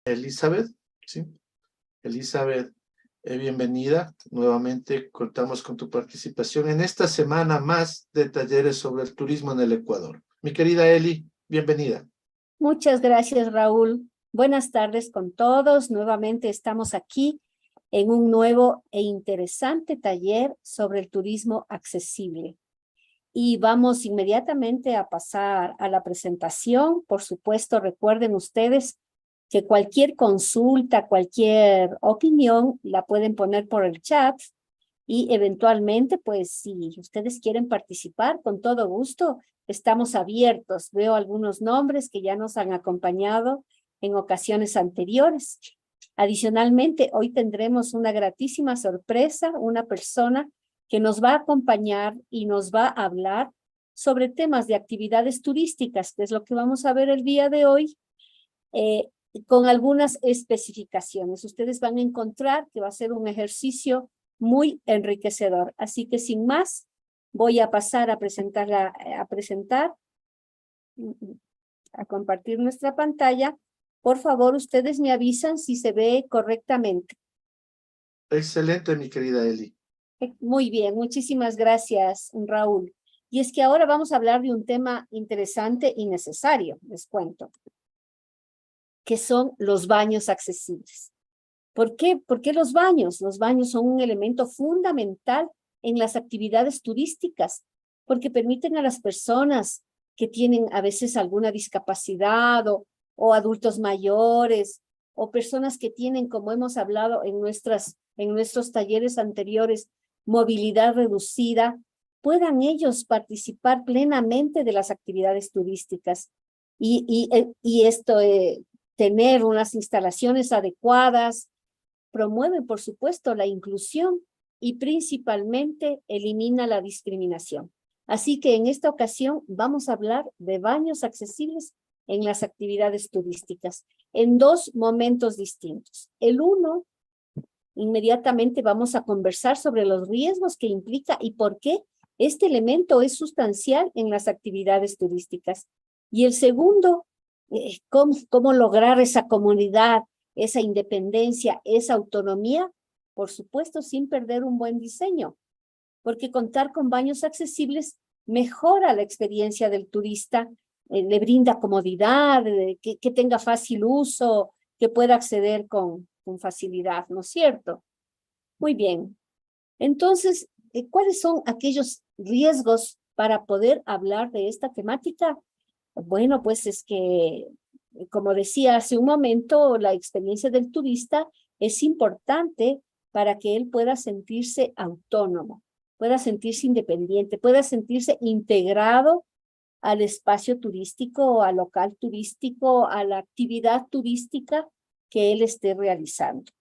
Elizabeth, ¿sí? Elizabeth, bienvenida. Nuevamente contamos con tu participación en esta semana más de talleres sobre el turismo en el Ecuador. Mi querida Eli, bienvenida. Muchas gracias, Raúl. Buenas tardes con todos. Nuevamente estamos aquí en un nuevo e interesante taller sobre el turismo accesible. Y vamos inmediatamente a pasar a la presentación. Por supuesto, recuerden ustedes que cualquier consulta, cualquier opinión, la pueden poner por el chat y eventualmente, pues, si ustedes quieren participar, con todo gusto, estamos abiertos. Veo algunos nombres que ya nos han acompañado en ocasiones anteriores. Adicionalmente, hoy tendremos una gratísima sorpresa, una persona que nos va a acompañar y nos va a hablar sobre temas de actividades turísticas, que es lo que vamos a ver el día de hoy, con algunas especificaciones. Ustedes van a encontrar que va a ser un ejercicio muy enriquecedor. Así que sin más, voy a pasar a a compartir nuestra pantalla. Por favor, ustedes me avisan si se ve correctamente. Excelente, mi querida Eli. Muy bien, muchísimas gracias, Raúl. Y es que ahora vamos a hablar de un tema interesante y necesario, les cuento, que son los baños accesibles. ¿Por qué? ¿Por qué los baños? Los baños son un elemento fundamental en las actividades turísticas, porque permiten a las personas que tienen a veces alguna discapacidad o adultos mayores o personas que tienen, como hemos hablado en nuestros talleres anteriores, movilidad reducida, puedan ellos participar plenamente de las actividades turísticas. Y esto, tener unas instalaciones adecuadas, promueve, por supuesto, la inclusión y principalmente elimina la discriminación. Así que en esta ocasión vamos a hablar de baños accesibles en las actividades turísticas en dos momentos distintos. El uno, inmediatamente vamos a conversar sobre los riesgos que implica y por qué este elemento es sustancial en las actividades turísticas. Y el segundo, cómo lograr esa comunidad, esa independencia, esa autonomía, por supuesto, sin perder un buen diseño, porque contar con baños accesibles mejora la experiencia del turista, le brinda comodidad, que tenga fácil uso, que pueda acceder con facilidad, ¿no es cierto? Muy bien. Entonces, ¿cuáles son aquellos riesgos para poder hablar de esta temática? Bueno, pues es que, como decía hace un momento, la experiencia del turista es importante para que él pueda sentirse autónomo, pueda sentirse independiente, pueda sentirse integrado al espacio turístico, al local turístico, a la actividad turística que él esté realizando.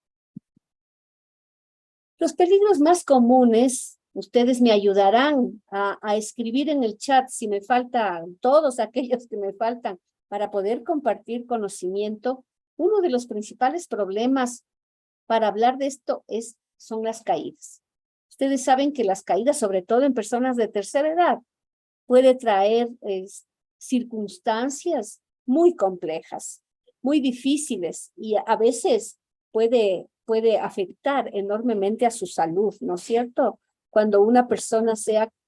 Los peligros más comunes, ustedes me ayudarán a escribir en el chat si me faltan, todos aquellos que me faltan para poder compartir conocimiento. Uno de los principales problemas para hablar de esto son las caídas. Ustedes saben que las caídas, sobre todo en personas de tercera edad, puede traer circunstancias muy complejas, muy difíciles y a veces puede afectar enormemente a su salud, ¿no es cierto? Cuando una persona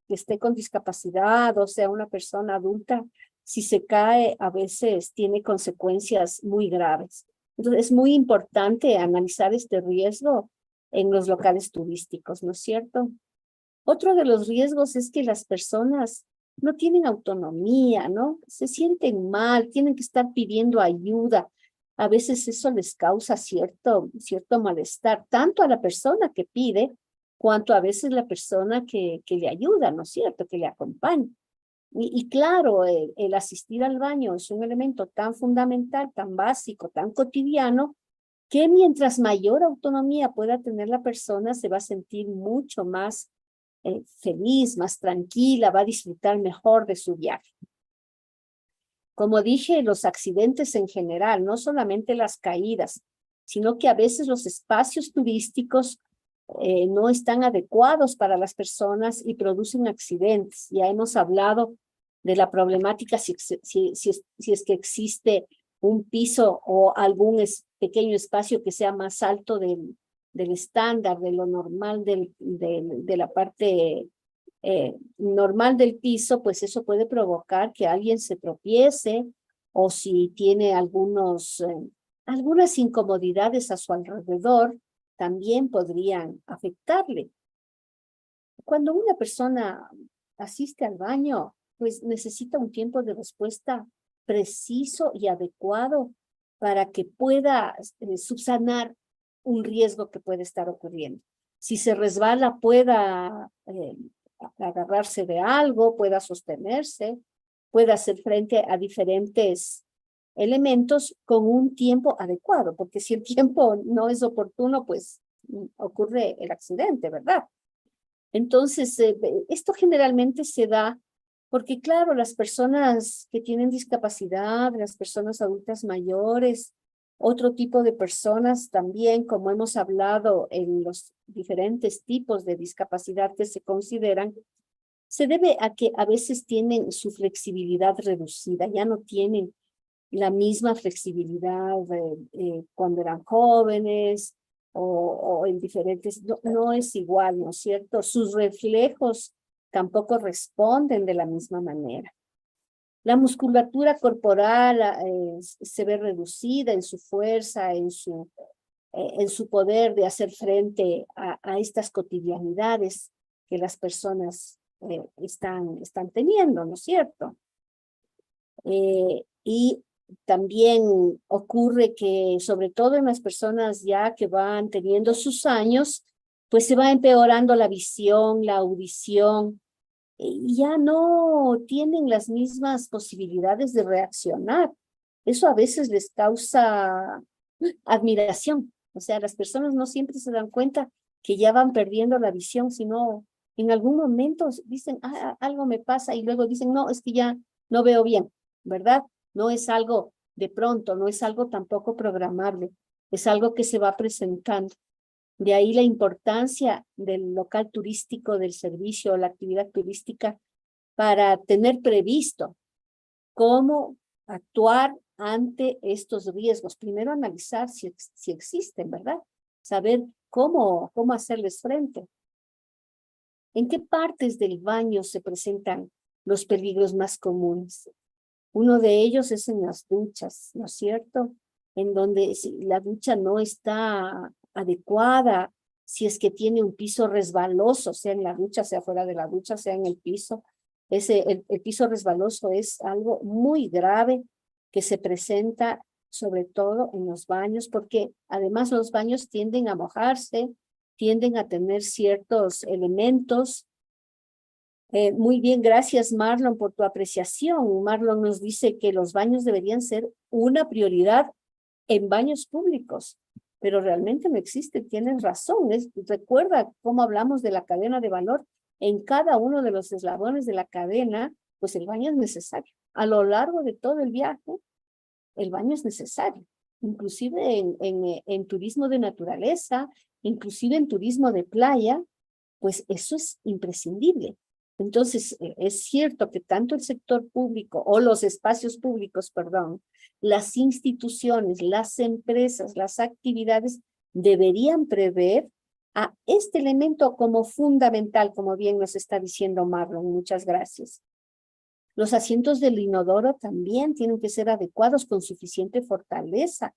que esté con discapacidad o sea una persona adulta, si se cae, a veces tiene consecuencias muy graves. Entonces, es muy importante analizar este riesgo en los locales turísticos, ¿no es cierto? Otro de los riesgos es que las personas no tienen autonomía, ¿no? Se sienten mal, tienen que estar pidiendo ayuda. A veces eso les causa cierto malestar, tanto a la persona que pide, cuanto a veces la persona que le ayuda, ¿no es cierto?, que le acompaña. Y claro, el asistir al baño es un elemento tan fundamental, tan básico, tan cotidiano, que mientras mayor autonomía pueda tener la persona, se va a sentir mucho más feliz, más tranquila, va a disfrutar mejor de su viaje. Como dije, los accidentes en general, no solamente las caídas, sino que a veces los espacios turísticos no están adecuados para las personas y producen accidentes. Ya hemos hablado de la problemática si es que existe un piso o algún pequeño espacio que sea más alto del estándar, de lo normal de la parte normal del piso, pues eso puede provocar que alguien se tropiece o si tiene algunas incomodidades a su alrededor, también podrían afectarle. Cuando una persona asiste al baño, pues necesita un tiempo de respuesta preciso y adecuado para que pueda subsanar un riesgo que puede estar ocurriendo. Si se resbala, pueda agarrarse de algo, pueda sostenerse, pueda hacer frente a diferentes elementos con un tiempo adecuado, porque si el tiempo no es oportuno, pues ocurre el accidente, ¿verdad? Entonces, esto generalmente se da porque, claro, las personas que tienen discapacidad, las personas adultas mayores, otro tipo de personas también, como hemos hablado en los diferentes tipos de discapacidad que se consideran, se debe a que a veces tienen su flexibilidad reducida, ya no tienen la misma flexibilidad cuando eran jóvenes o en diferentes, no es igual, ¿no es cierto? Sus reflejos tampoco responden de la misma manera. La musculatura corporal se ve reducida en su fuerza, en su poder de hacer frente a estas cotidianidades que las personas están teniendo, ¿no es cierto? Y también ocurre que, sobre todo en las personas ya que van teniendo sus años, pues se va empeorando la visión, la audición, y ya no tienen las mismas posibilidades de reaccionar. Eso a veces les causa admiración. O sea, las personas no siempre se dan cuenta que ya van perdiendo la visión, sino en algún momento dicen, algo me pasa, y luego dicen, no, es que ya no veo bien, ¿verdad? No es algo de pronto, no es algo tampoco programable, es algo que se va presentando. De ahí la importancia del local turístico, del servicio o la actividad turística para tener previsto cómo actuar ante estos riesgos. Primero analizar si existen, ¿verdad? Saber cómo hacerles frente. ¿En qué partes del baño se presentan los peligros más comunes? Uno de ellos es en las duchas, ¿no es cierto? En donde si la ducha no está adecuada, si es que tiene un piso resbaloso, sea en la ducha, sea fuera de la ducha, sea en el piso. El piso resbaloso es algo muy grave que se presenta sobre todo en los baños, porque además los baños tienden a mojarse, tienden a tener ciertos elementos. Muy bien, gracias Marlon por tu apreciación. Marlon nos dice que los baños deberían ser una prioridad en baños públicos, pero realmente no existe, tienes razón. Recuerda cómo hablamos de la cadena de valor. En cada uno de los eslabones de la cadena, pues el baño es necesario. A lo largo de todo el viaje, el baño es necesario, inclusive en turismo de naturaleza, inclusive en turismo de playa, pues eso es imprescindible. Entonces, es cierto que tanto el sector público o los espacios públicos, perdón, las instituciones, las empresas, las actividades deberían prever a este elemento como fundamental, como bien nos está diciendo Marlon. Muchas gracias. Los asientos del inodoro también tienen que ser adecuados con suficiente fortaleza,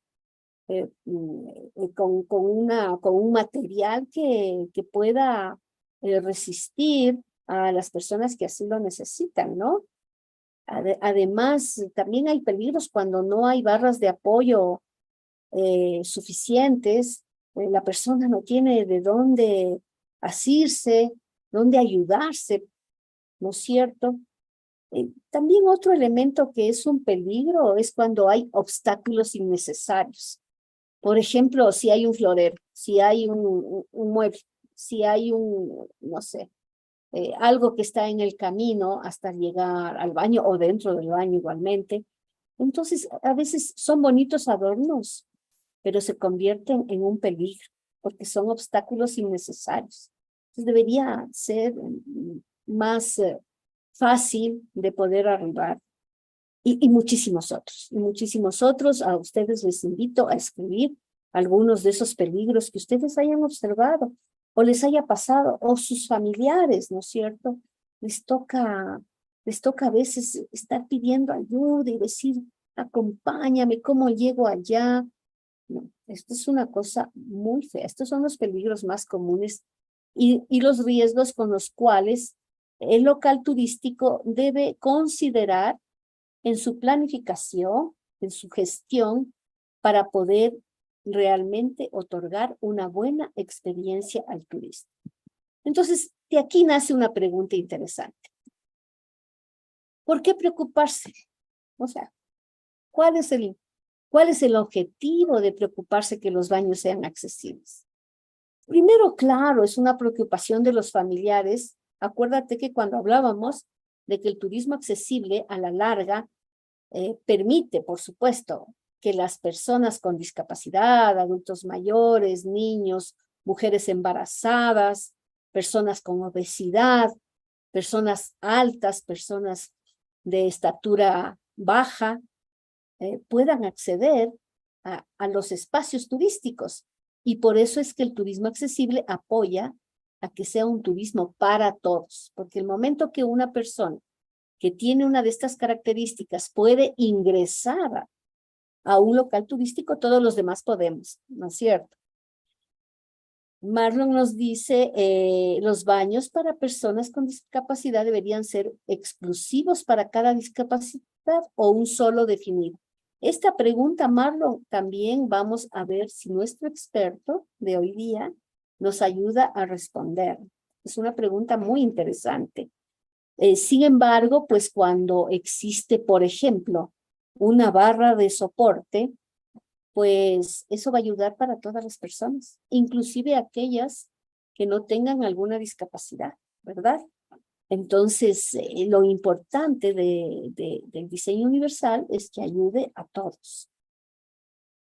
con un material que pueda resistir a las personas que así lo necesitan, ¿no? Además, también hay peligros cuando no hay barras de apoyo suficientes, la persona no tiene de dónde asirse, dónde ayudarse, ¿no es cierto? También otro elemento que es un peligro es cuando hay obstáculos innecesarios. Por ejemplo, si hay un florero, si hay un mueble, si hay no sé, algo que está en el camino hasta llegar al baño o dentro del baño igualmente. Entonces, a veces son bonitos adornos, pero se convierten en un peligro porque son obstáculos innecesarios. Entonces, debería ser más fácil de poder arribar. y muchísimos otros. Y muchísimos otros. A ustedes les invito a escribir algunos de esos peligros que ustedes hayan observado o les haya pasado, o sus familiares, ¿no es cierto? Les toca a veces estar pidiendo ayuda y decir, acompáñame, ¿cómo llego allá? No, esto es una cosa muy fea. Estos son los peligros más comunes y los riesgos con los cuales el local turístico debe considerar en su planificación, en su gestión, para poder realmente otorgar una buena experiencia al turista. Entonces, de aquí nace una pregunta interesante. ¿Por qué preocuparse? O sea, ¿cuál es el objetivo de preocuparse que los baños sean accesibles? Primero, claro, es una preocupación de los familiares. Acuérdate que cuando hablábamos de que el turismo accesible a la larga permite, por supuesto, que las personas con discapacidad, adultos mayores, niños, mujeres embarazadas, personas con obesidad, personas altas, personas de estatura baja, puedan acceder a los espacios turísticos. Y por eso es que el turismo accesible apoya a que sea un turismo para todos, porque el momento que una persona que tiene una de estas características puede ingresar a un local turístico, todos los demás podemos, ¿no es cierto? Marlon nos dice, los baños para personas con discapacidad deberían ser exclusivos para cada discapacidad o un solo definido. Esta pregunta, Marlon, también vamos a ver si nuestro experto de hoy día nos ayuda a responder. Es una pregunta muy interesante. Sin embargo, pues cuando existe, por ejemplo, una barra de soporte, pues eso va a ayudar para todas las personas, inclusive aquellas que no tengan alguna discapacidad, ¿verdad? Entonces, lo importante del diseño universal es que ayude a todos.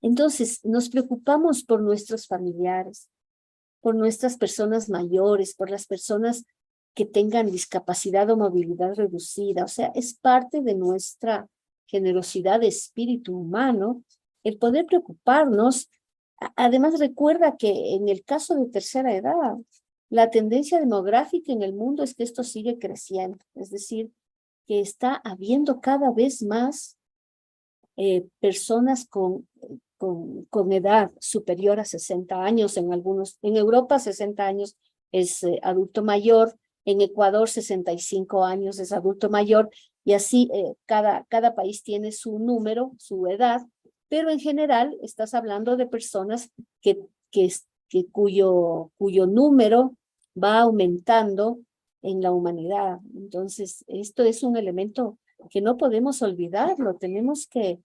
Entonces, nos preocupamos por nuestros familiares, por nuestras personas mayores, por las personas que tengan discapacidad o movilidad reducida. O sea, es parte de nuestra generosidad de espíritu humano el poder preocuparnos. Además, recuerda que en el caso de tercera edad, la tendencia demográfica en el mundo es que esto sigue creciendo. Es decir, que está habiendo cada vez más personas con edad superior a 60 años, en Europa 60 años es adulto mayor, en Ecuador 65 años es adulto mayor, y así cada país tiene su número, su edad, pero en general estás hablando de personas cuyo número va aumentando en la humanidad. Entonces, esto es un elemento que no podemos olvidarlo, tenemos que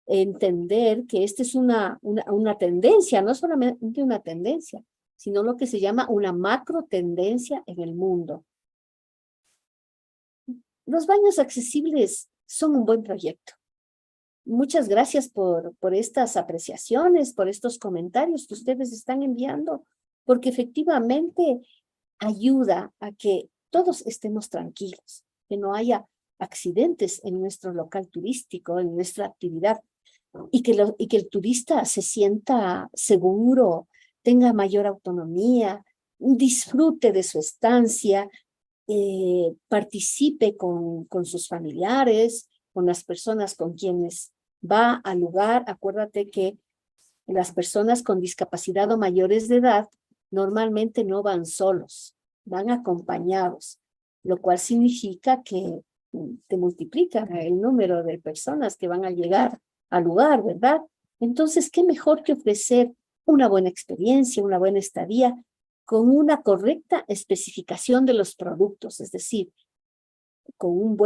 entender que esta es una tendencia, no solamente una tendencia, sino lo que se llama una macro tendencia en el mundo. Los baños accesibles son un buen proyecto. Muchas gracias por estas apreciaciones, por estos comentarios que ustedes están enviando, porque efectivamente ayuda a que todos estemos tranquilos, que no haya accidentes en nuestro local turístico, en nuestra actividad, y que el turista se sienta seguro, tenga mayor autonomía, disfrute de su estancia, participe con sus familiares, con las personas con quienes va al lugar. Acuérdate que las personas con discapacidad o mayores de edad normalmente no van solos, van acompañados, lo cual significa que te multiplica el número de personas que van a llegar al lugar, ¿verdad? Entonces, ¿qué mejor que ofrecer una buena experiencia, una buena estadía, con una correcta especificación de los productos? Es decir, con un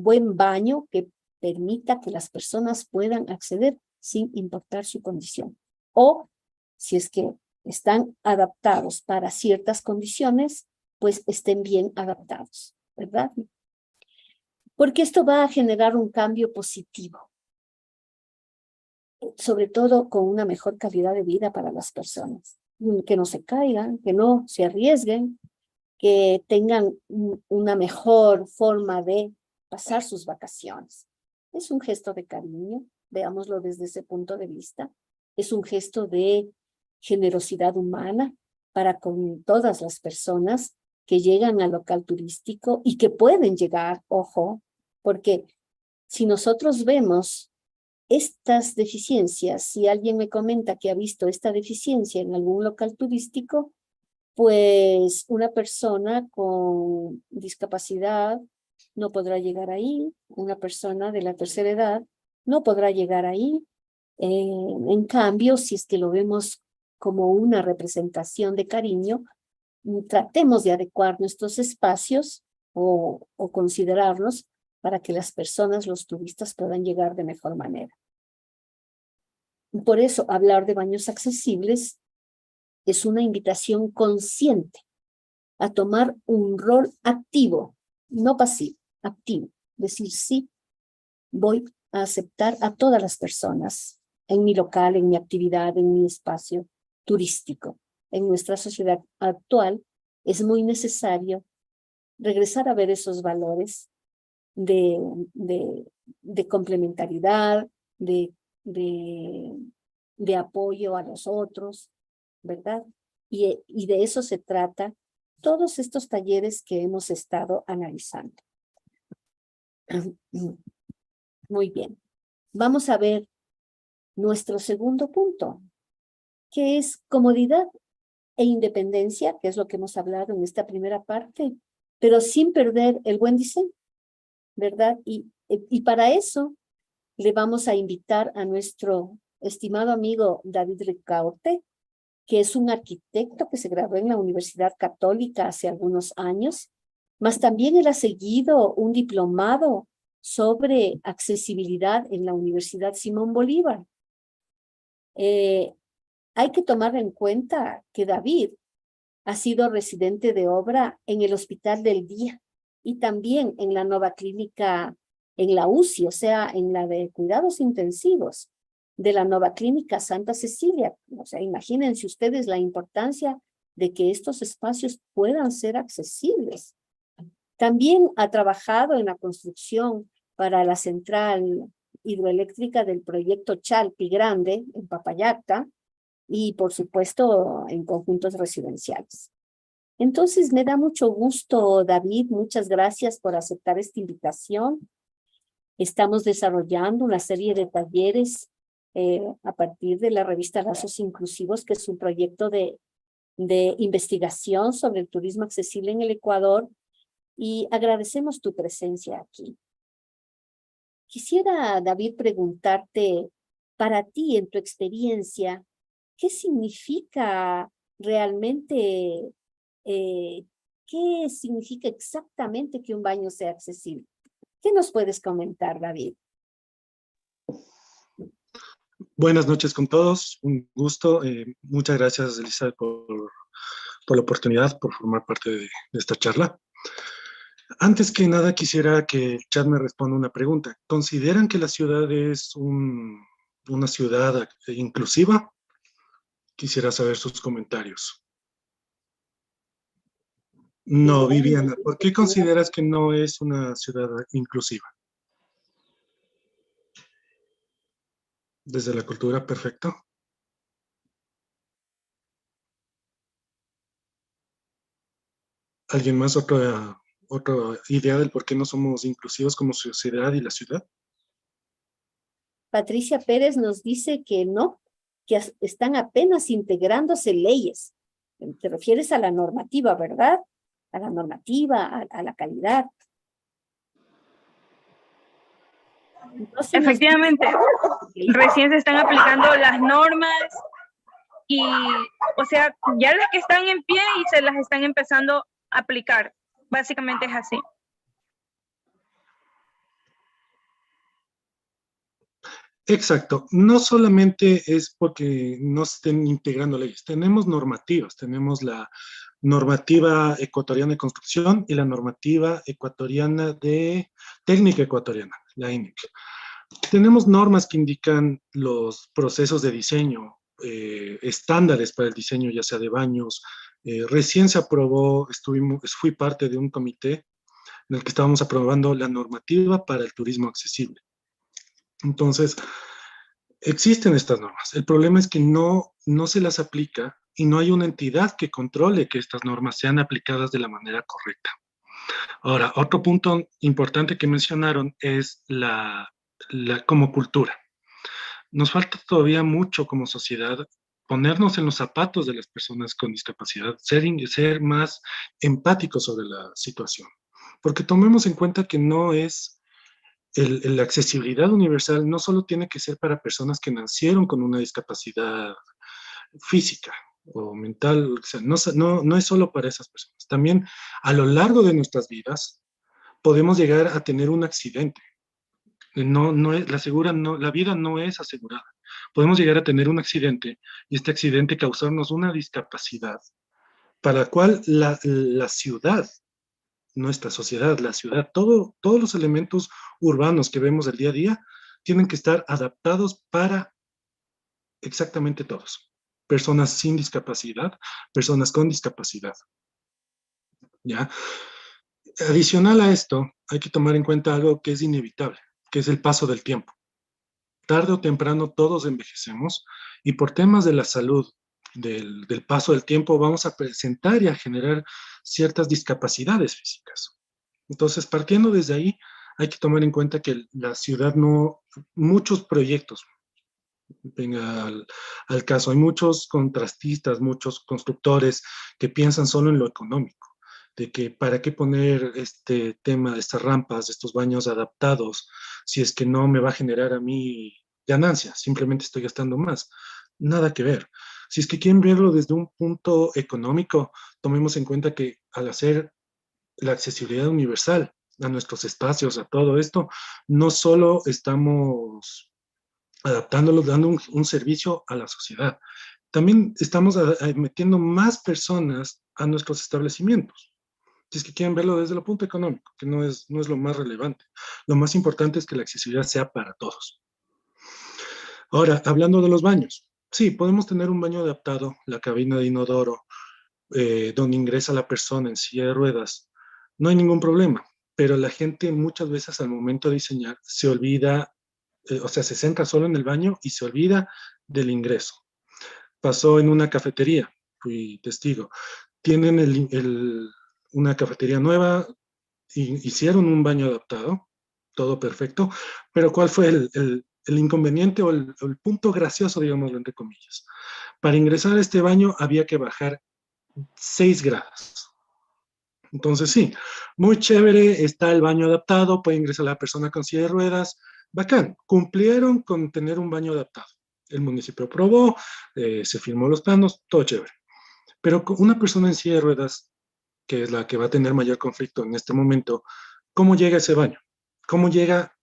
buen baño que permita que las personas puedan acceder sin importar su condición. O, si es que están adaptados para ciertas condiciones, pues estén bien adaptados, ¿verdad? Porque esto va a generar un cambio positivo, sobre todo con una mejor calidad de vida para las personas, que no se caigan, que no se arriesguen, que tengan una mejor forma de pasar sus vacaciones. Es un gesto de cariño, veámoslo desde ese punto de vista. Es un gesto de generosidad humana para con todas las personas que llegan al local turístico y que pueden llegar, ojo, porque si nosotros vemos estas deficiencias, si alguien me comenta que ha visto esta deficiencia en algún local turístico, pues una persona con discapacidad no podrá llegar ahí, una persona de la tercera edad no podrá llegar ahí. En cambio, si es que lo vemos como una representación de cariño, tratemos de adecuar nuestros espacios o considerarlos para que las personas, los turistas, puedan llegar de mejor manera. Por eso, hablar de baños accesibles es una invitación consciente a tomar un rol activo, no pasivo, activo. Decir, sí, voy a aceptar a todas las personas en mi local, en mi actividad, en mi espacio turístico. En nuestra sociedad actual es muy necesario regresar a ver esos valores de complementariedad, de apoyo a los otros, ¿verdad? Y de eso se trata todos estos talleres que hemos estado analizando. Muy bien. Vamos a ver nuestro segundo punto, que es comodidad e independencia, que es lo que hemos hablado en esta primera parte, pero sin perder el buen diseño, ¿verdad? Y para eso le vamos a invitar a nuestro estimado amigo David Ricaurte, que es un arquitecto que se graduó en la Universidad Católica hace algunos años, mas también él ha seguido un diplomado sobre accesibilidad en la Universidad Simón Bolívar. Hay que tomar en cuenta que David ha sido residente de obra en el Hospital del Día y también en la nueva clínica, en la UCI, o sea, en la de cuidados intensivos de la nueva clínica Santa Cecilia. O sea, imagínense ustedes la importancia de que estos espacios puedan ser accesibles. También ha trabajado en la construcción para la central hidroeléctrica del proyecto Chalpi Grande en Papayacta y, por supuesto, en conjuntos residenciales. Entonces, me da mucho gusto, David, muchas gracias por aceptar esta invitación. Estamos desarrollando una serie de talleres a partir de la revista Lazos Inclusivos, que es un proyecto de investigación sobre el turismo accesible en el Ecuador, y agradecemos tu presencia aquí. Quisiera, David, preguntarte, para ti, en tu experiencia, ¿qué significa realmente, qué significa exactamente que un baño sea accesible? ¿Qué nos puedes comentar, David? Buenas noches con todos, un gusto. Muchas gracias, Elizabeth, por la oportunidad, por formar parte de esta charla. Antes que nada, quisiera que el chat me responda una pregunta. ¿Consideran que la ciudad es una ciudad inclusiva? Quisiera saber sus comentarios. No, Viviana, ¿por qué consideras que no es una ciudad inclusiva? Desde la cultura, perfecto. ¿Alguien más? ¿Otra idea del por qué no somos inclusivos como sociedad y la ciudad? Patricia Pérez nos dice que no, que están apenas integrándose leyes. Te refieres a la normativa, ¿verdad? A la normativa, a la calidad. Entonces, efectivamente, recién se están aplicando las normas y, o sea, ya las que están en pie y se las están empezando a aplicar. Básicamente es así. Exacto. No solamente es porque no estén integrando leyes. Tenemos normativas. Tenemos la normativa ecuatoriana de construcción y la normativa ecuatoriana de técnica ecuatoriana, la INEC. Tenemos normas que indican los procesos de diseño, estándares para el diseño, ya sea de baños. Recién se aprobó, fui parte de un comité en el que estábamos aprobando la normativa para el turismo accesible. Entonces, existen estas normas. El problema es que no se las aplica y no hay una entidad que controle que estas normas sean aplicadas de la manera correcta. Ahora, otro punto importante que mencionaron es como cultura. Nos falta todavía mucho como sociedad ponernos en los zapatos de las personas con discapacidad, ser más empáticos sobre la situación. Porque tomemos en cuenta que no es la accesibilidad universal, no solo tiene que ser para personas que nacieron con una discapacidad física o mental, o sea, no es solo para esas personas. También a lo largo de nuestras vidas podemos llegar a tener un accidente. No es, la vida no es asegurada. Podemos llegar a tener un accidente y este accidente causarnos una discapacidad para la cual la ciudad, nuestra sociedad, la ciudad, todos los elementos urbanos que vemos del día a día tienen que estar adaptados para exactamente todos. Personas sin discapacidad, personas con discapacidad. ¿Ya? Adicional a esto, hay que tomar en cuenta algo que es inevitable, que es el paso del tiempo. Tarde o temprano todos envejecemos y por temas de la salud, del paso del tiempo, vamos a presentar y a generar ciertas discapacidades físicas. Entonces, partiendo desde ahí, hay que tomar en cuenta que la ciudad muchos proyectos, venga al caso, hay muchos contrastistas, muchos constructores que piensan solo en lo económico, de que para qué poner este tema, estas rampas, estos baños adaptados, si es que no me va a generar a mí ganancia, simplemente estoy gastando más. Nada que ver. Si es que quieren verlo desde un punto económico, tomemos en cuenta que al hacer la accesibilidad universal a nuestros espacios, a todo esto, no solo estamos adaptándolos, dando un servicio a la sociedad, también estamos metiendo más personas a nuestros establecimientos. Si es que quieren verlo desde el punto económico, que no es lo más relevante. Lo más importante es que la accesibilidad sea para todos. Ahora, hablando de los baños. Sí, podemos tener un baño adaptado, la cabina de inodoro, donde ingresa la persona en silla de ruedas. No hay ningún problema, pero la gente muchas veces al momento de diseñar se olvida, o sea, se centra solo en el baño y se olvida del ingreso. Pasó en una cafetería, fui testigo. Tienen una cafetería nueva, hicieron un baño adaptado, todo perfecto, pero ¿cuál fue el inconveniente o el punto gracioso, digámoslo entre comillas? Para ingresar a este baño había que bajar 6 grados. Entonces sí, muy chévere, está el baño adaptado, puede ingresar la persona con silla de ruedas, bacán, cumplieron con tener un baño adaptado. El municipio aprobó, se firmó los planos, todo chévere. Pero con una persona en silla de ruedas, que es la que va a tener mayor conflicto en este momento, ¿cómo llega a ese baño? ¿Cómo llega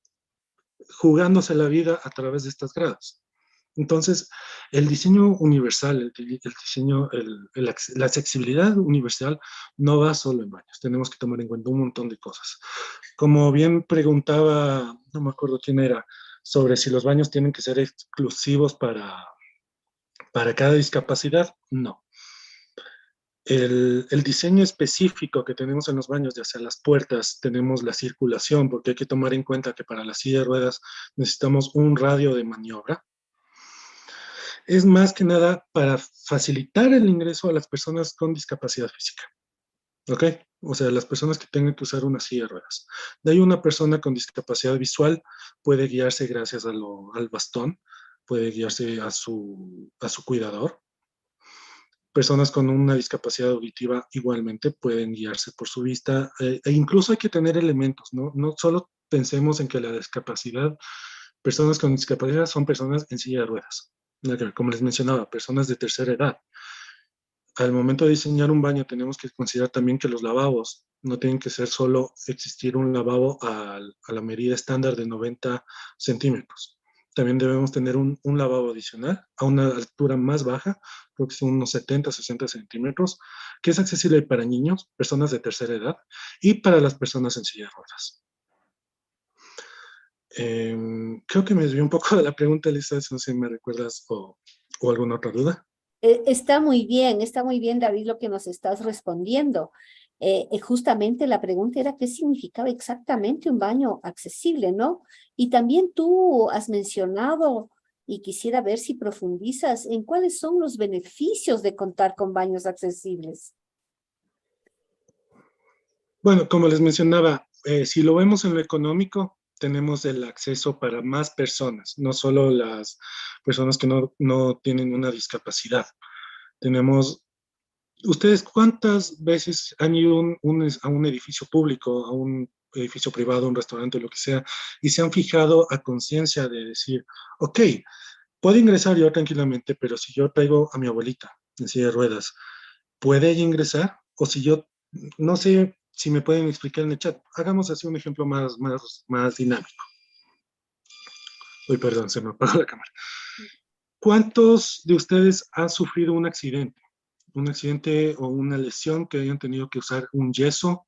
jugándose la vida a través de estas gradas? Entonces, el diseño universal, la accesibilidad universal no va solo en baños. Tenemos que tomar en cuenta un montón de cosas. Como bien preguntaba, no me acuerdo quién era, sobre si los baños tienen que ser exclusivos para cada discapacidad, no. El diseño específico que tenemos en los baños, ya sea las puertas, tenemos la circulación, porque hay que tomar en cuenta que para la silla de ruedas necesitamos un radio de maniobra. Es más que nada para facilitar el ingreso a las personas con discapacidad física. ¿Ok? O sea, las personas que tengan que usar una silla de ruedas. De ahí una persona con discapacidad visual puede guiarse gracias al bastón, puede guiarse a su cuidador. Personas con una discapacidad auditiva igualmente pueden guiarse por su vista, e incluso hay que tener elementos, ¿no? No solo pensemos en que la discapacidad, personas con discapacidad son personas en silla de ruedas. Como les mencionaba, personas de tercera edad. Al momento de diseñar un baño tenemos que considerar también que los lavabos no tienen que ser solo existir un lavabo a la medida estándar de 90 centímetros. También debemos tener un lavabo adicional a una altura más baja, creo que son unos 70, 60 centímetros, que es accesible para niños, personas de tercera edad y para las personas en silla de ruedas. Creo que me desvié un poco de la pregunta, Elisa, no sé si me recuerdas o alguna otra duda. Está muy bien, David, lo que nos estás respondiendo. Justamente la pregunta era qué significaba exactamente un baño accesible, ¿no? Y también tú has mencionado, y quisiera ver si profundizas en cuáles son los beneficios de contar con baños accesibles. Bueno, como les mencionaba, si lo vemos en lo económico, tenemos el acceso para más personas, no solo las personas que no tienen una discapacidad. Tenemos, ¿ustedes cuántas veces han ido a un edificio público, a un edificio privado, un restaurante, lo que sea, y se han fijado a conciencia de decir, ok, puedo ingresar yo tranquilamente, pero si yo traigo a mi abuelita en silla de ruedas, ¿puede ella ingresar? O si yo, no sé si me pueden explicar en el chat, hagamos así un ejemplo más dinámico. Uy, perdón, se me apagó la cámara. ¿Cuántos de ustedes han sufrido un accidente? Un accidente o una lesión que hayan tenido que usar un yeso,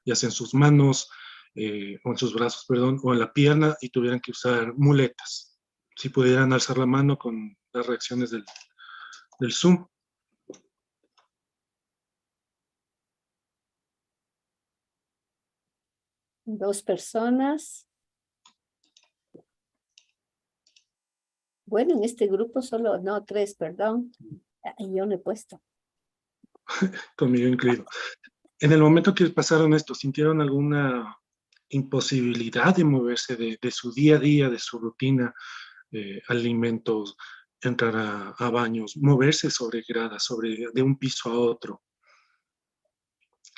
ya sea en sus manos, o en sus brazos, perdón, o en la pierna y tuvieran que usar muletas. Si pudieran alzar la mano con las reacciones del Zoom. Dos personas. Bueno, en este grupo solo, no, tres, perdón. Yo no he puesto. Conmigo incluido. En el momento que pasaron esto, ¿sintieron alguna imposibilidad de moverse de su día a día, de su rutina, alimentos, entrar a baños, moverse sobre gradas, de un piso a otro?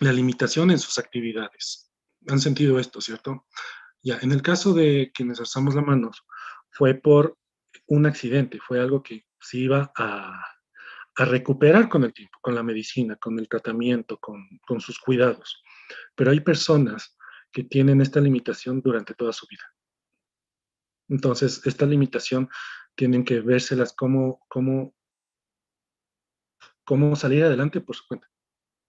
La limitación en sus actividades. Han sentido esto, ¿cierto? Ya, en el caso de quienes alzamos la mano, fue por un accidente, fue algo que se iba a recuperar con el tiempo, con la medicina, con el tratamiento, con sus cuidados. Pero hay personas que tienen esta limitación durante toda su vida. Entonces, esta limitación tienen que vérselas cómo salir adelante por su cuenta.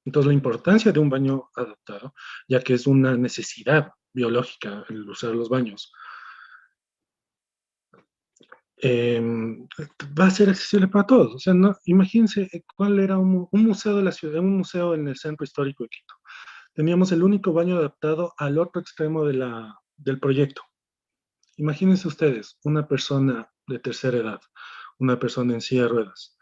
Entonces, la importancia de un baño adaptado, ya que es una necesidad biológica el usar los baños, va a ser accesible para todos. O sea, no, imagínense cuál era un museo de la ciudad, un museo en el centro histórico de Quito. Teníamos el único baño adaptado al otro extremo del proyecto. Imagínense ustedes, una persona de tercera edad, una persona en silla de ruedas,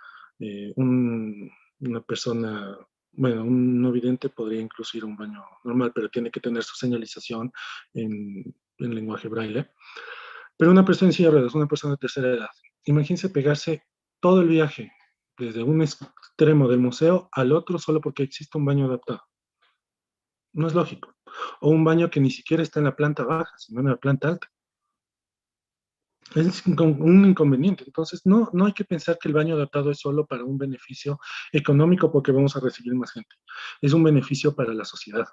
una persona, bueno, un no vidente podría incluso ir a un baño normal, pero tiene que tener su señalización en lenguaje braille. Pero una persona en silla de ruedas, una persona de tercera edad, imagínense pegarse todo el viaje desde un extremo del museo al otro solo porque existe un baño adaptado. No es lógico. O un baño que ni siquiera está en la planta baja, sino en la planta alta. Es un inconveniente. Entonces, no hay que pensar que el baño adaptado es solo para un beneficio económico porque vamos a recibir más gente. Es un beneficio para la sociedad,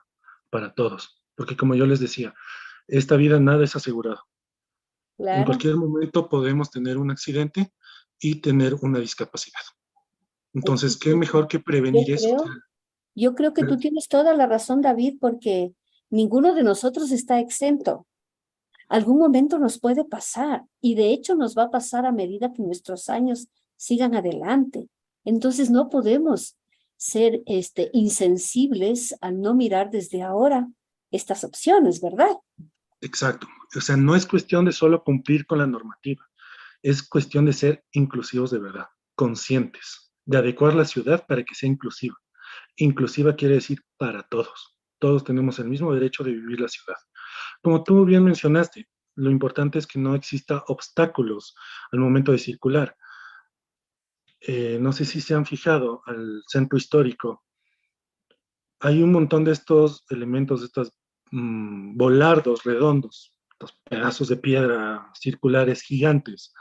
para todos. Porque como yo les decía, esta vida nada es asegurado. En Claro. cualquier momento podemos tener un accidente y tener una discapacidad. Entonces, ¿qué mejor que prevenir eso? Yo creo que tú tienes toda la razón, David, porque ninguno de nosotros está exento. Algún momento nos puede pasar y de hecho nos va a pasar a medida que nuestros años sigan adelante. Entonces no podemos ser insensibles al no mirar desde ahora estas opciones, ¿verdad? Exacto. O sea, no es cuestión de solo cumplir con la normativa, es cuestión de ser inclusivos de verdad, conscientes, de adecuar la ciudad para que sea inclusiva. Inclusiva quiere decir para todos. Todos tenemos el mismo derecho de vivir la ciudad. Como tú bien mencionaste, lo importante es que no exista obstáculos al momento de circular. No sé si se han fijado al centro histórico. Hay un montón de estos elementos, de estos volardos redondos, estos pedazos de piedra circulares gigantes,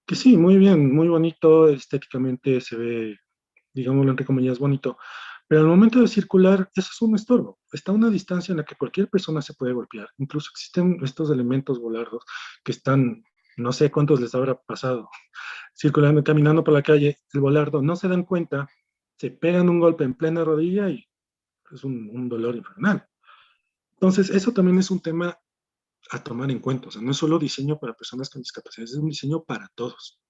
que sí, muy bien, muy bonito, estéticamente se ve, digámoslo entre comillas, bonito, pero al momento de circular, eso es un estorbo. Está a una distancia en la que cualquier persona se puede golpear. Incluso existen estos elementos volardos que están, no sé cuántos les habrá pasado, circulando, caminando por la calle, el volardo, no se dan cuenta, se pegan un golpe en plena rodilla y es un dolor infernal. Entonces, eso también es un tema a tomar en cuenta. O sea, no es solo diseño para personas con discapacidad, es un diseño para todos.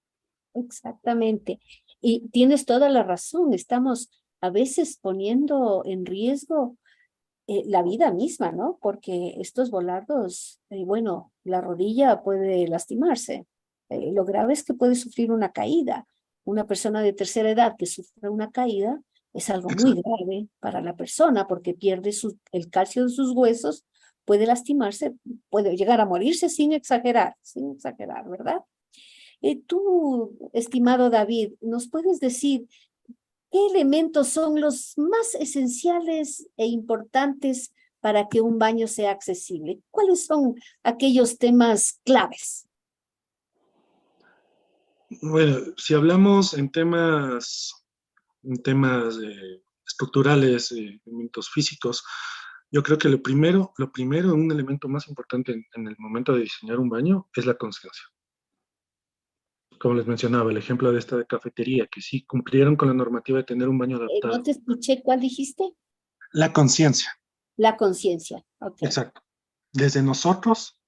Exactamente. Y tienes toda la razón. Estamos a veces poniendo en riesgo la vida misma, ¿no? Porque estos volardos, bueno, la rodilla puede lastimarse. Lo grave es que puede sufrir una caída. Una persona de tercera edad que sufre una caída es algo muy Exacto. grave para la persona porque pierde el calcio de sus huesos, puede lastimarse, puede llegar a morirse sin exagerar, ¿verdad? Tú, estimado David, ¿nos puedes decir qué elementos son los más esenciales e importantes para que un baño sea accesible? ¿Cuáles son aquellos temas claves? Bueno, si hablamos en temas estructurales, elementos físicos, yo creo que lo primero, un elemento más importante en el momento de diseñar un baño es la conciencia. Como les mencionaba, el ejemplo de esta de cafetería, que sí cumplieron con la normativa de tener un baño No adaptado. te escuché, ¿cuál dijiste? La conciencia, La conciencia, ok. exacto. Desde nosotros,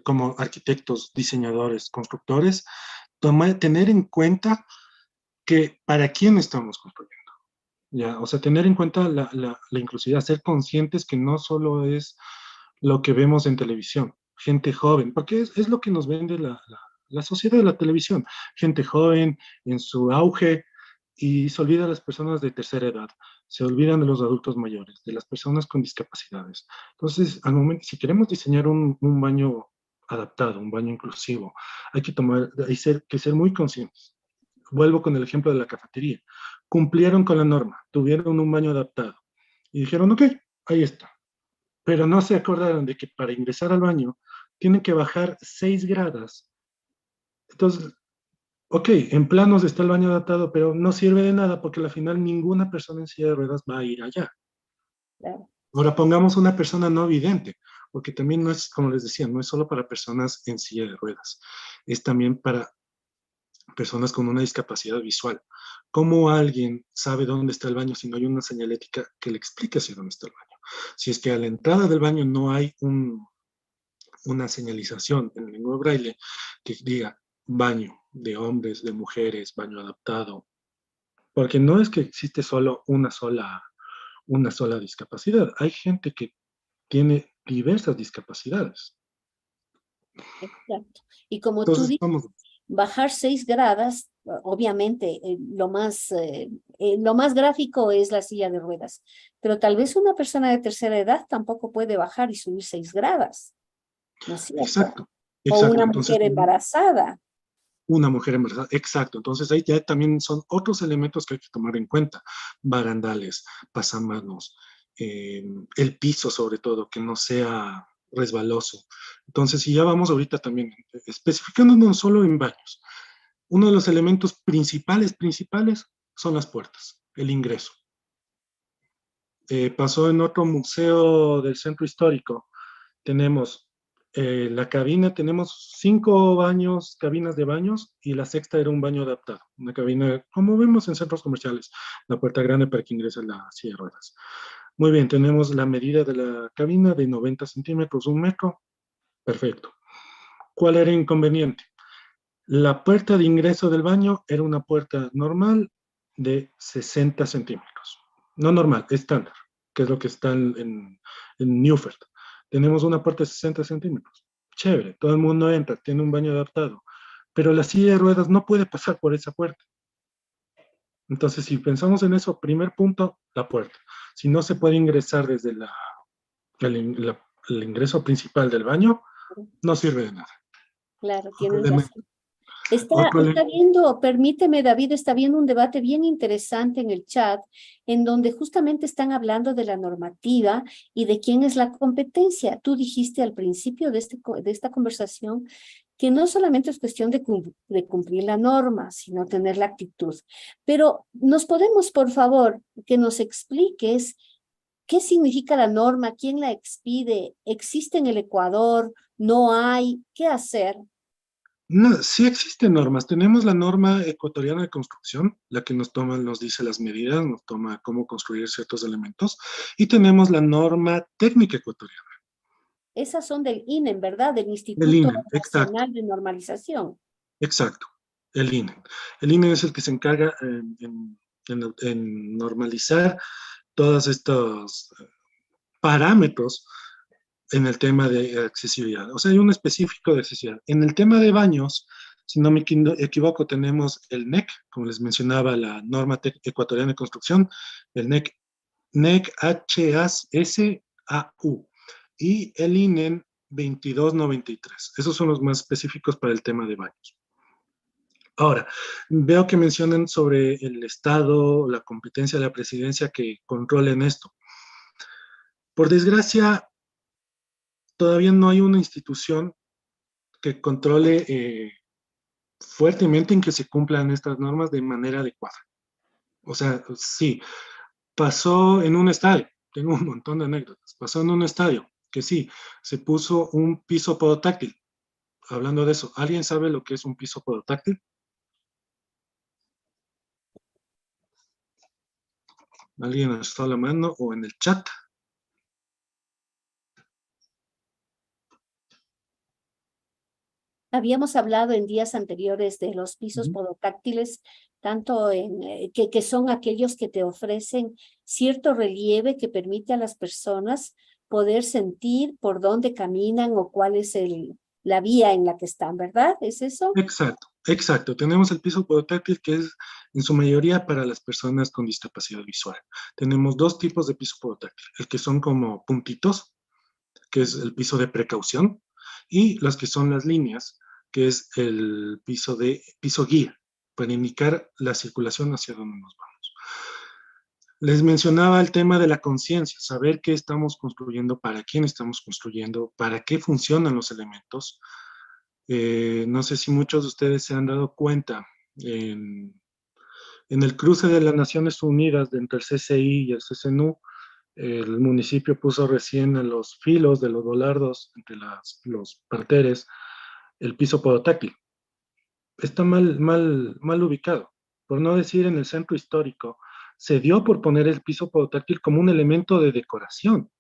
como arquitectos, diseñadores, constructores, tener en cuenta que para quién estamos construyendo. Ya, o sea, tener en cuenta la inclusividad, ser conscientes que no solo es lo que vemos en televisión, gente joven, porque es lo que nos vende la sociedad de la televisión, gente joven en su auge y se olvida de las personas de tercera edad, se olvidan de los adultos mayores, de las personas con discapacidades. Entonces, al momento, si queremos diseñar un baño adaptado, un baño inclusivo, que ser muy conscientes. Vuelvo con el ejemplo de la cafetería. Cumplieron con la norma, tuvieron un baño adaptado y dijeron, ok, ahí está. Pero no se acordaron de que para ingresar al baño tienen que bajar 6 gradas. Entonces, ok, en planos está el baño adaptado, pero no sirve de nada porque al final ninguna persona en silla de ruedas va a ir allá. Claro. Ahora pongamos una persona no vidente, porque también no es, como les decía, no es solo para personas en silla de ruedas, es también para personas con una discapacidad visual. ¿Cómo alguien sabe dónde está el baño si no hay una señalética que le explique hacia dónde está el baño? Si es que a la entrada del baño no hay una señalización en lengua braille que diga baño de hombres, de mujeres, baño adaptado, porque no es que existe solo una sola discapacidad. Hay gente que tiene diversas discapacidades. Exacto. Y como tú Entonces, dices, vamos, bajar 6 gradas, obviamente, lo más gráfico es la silla de ruedas, pero tal vez una persona de tercera edad tampoco puede bajar y subir 6 gradas, ¿no es cierto? exacto, O exacto. una Entonces, mujer embarazada. una mujer embarazada, exacto. Entonces ahí ya también son otros elementos que hay que tomar en cuenta. Barandales, pasamanos, el piso sobre todo, que no sea resbaloso. Entonces, si ya vamos ahorita también especificándonos no solo en baños, uno de los elementos principales son las puertas, el ingreso. Pasó en otro museo del centro histórico, tenemos la cabina, tenemos 5 cabinas de baños, y la sexta era un baño adaptado, una cabina como vemos en centros comerciales, la puerta grande para que ingrese la silla de ruedas. Muy bien, tenemos la medida de la cabina de 90 centímetros, 1 metro, perfecto. ¿Cuál era el inconveniente? La puerta de ingreso del baño era una puerta normal de 60 centímetros. No normal, estándar, que es lo que está en Newfert. Tenemos una puerta de 60 centímetros. Chévere, todo el mundo entra, tiene un baño adaptado, pero la silla de ruedas no puede pasar por esa puerta. Entonces, si pensamos en eso, primer punto, la puerta. Si no se puede ingresar desde el ingreso principal del baño, no sirve de nada. Claro, Otro tienes elemento. razón. Está Otro elemento. viendo, permíteme, David, está viendo un debate bien interesante en el chat, en donde justamente están hablando de la normativa y de quién es la competencia. Tú dijiste al principio de esta conversación que no solamente es cuestión de cumplir la norma, sino tener la actitud. Pero nos podemos, por favor, que nos expliques qué significa la norma, quién la expide, existe en el Ecuador, no hay, qué hacer. No, sí existen normas. Tenemos la norma ecuatoriana de construcción, la que nos dice las medidas, nos toma cómo construir ciertos elementos, y tenemos la norma técnica ecuatoriana, Esas son del INEM, ¿verdad? Del del Instituto INE, exacto, Nacional de Normalización. exacto, el INE. El INE es el que se encarga en normalizar todas estas parámetros en el tema de accesibilidad. O sea, hay un específico de accesibilidad. En el tema de baños, si no me equivoco, tenemos el NEC, como les mencionaba, la norma ecuatoriana de construcción, el NEC HASAU y el INEN 2293. Esos son los más específicos para el tema de baños. Ahora, veo que mencionan sobre el Estado, la competencia de la presidencia que controlen esto. Por desgracia, todavía no hay una institución que controle fuertemente en que se cumplan estas normas de manera adecuada. O sea, sí, pasó en un estadio, tengo un montón de anécdotas, pasó en un estadio, que sí, se puso un piso podotáctil. Hablando de eso, ¿alguien sabe lo que es un piso podotáctil? ¿Alguien alzó la mano o en el chat? Habíamos hablado en días anteriores de los pisos podotáctiles, tanto que son aquellos que te ofrecen cierto relieve que permite a las personas poder sentir por dónde caminan o cuál es la vía en la que están, ¿verdad? ¿Es eso? Exacto, exacto. Tenemos el piso podotáctil que es en su mayoría para las personas con discapacidad visual. Tenemos dos tipos de piso podotáctil, el que son como puntitos, que es el piso de precaución, y las que son las líneas, que es el piso guía, para indicar la circulación hacia donde nos vamos. Les mencionaba el tema de la conciencia, saber qué estamos construyendo, para quién estamos construyendo, para qué funcionan los elementos. No sé si muchos de ustedes se han dado cuenta en el cruce de las Naciones Unidas entre el CCI y el CCNU, el municipio puso recién en los filos de los volardos, entre los parterres, el piso podotáctil. Está mal ubicado. Por no decir, en el centro histórico, se dio por poner el piso podotáctil como un elemento de decoración.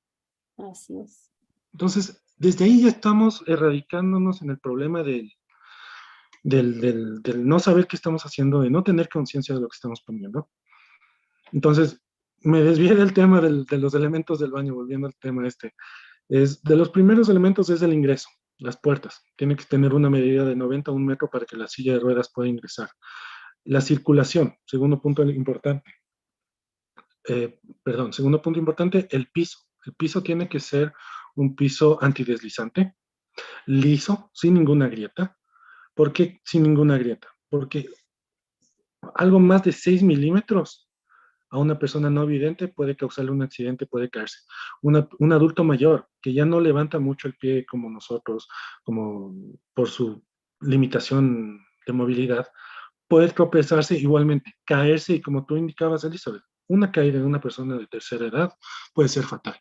Así es. Entonces, desde ahí ya estamos erradicándonos en el problema del no saber qué estamos haciendo, de no tener conciencia de lo que estamos poniendo. Entonces, me desvié del tema de los elementos del baño, volviendo al tema este. De los primeros elementos es el ingreso, las puertas. Tiene que tener una medida de 90 a 1 metro para que la silla de ruedas pueda ingresar. La circulación, segundo punto importante. Segundo punto importante, el piso. El piso tiene que ser un piso antideslizante, liso, sin ninguna grieta. ¿Por qué sin ninguna grieta? Porque algo más de 6 milímetros a una persona no vidente puede causarle un accidente, puede caerse. Un adulto mayor que ya no levanta mucho el pie como nosotros, como por su limitación de movilidad, puede tropezarse igualmente, caerse y como tú indicabas, Elizabeth, una caída en una persona de tercera edad puede ser fatal.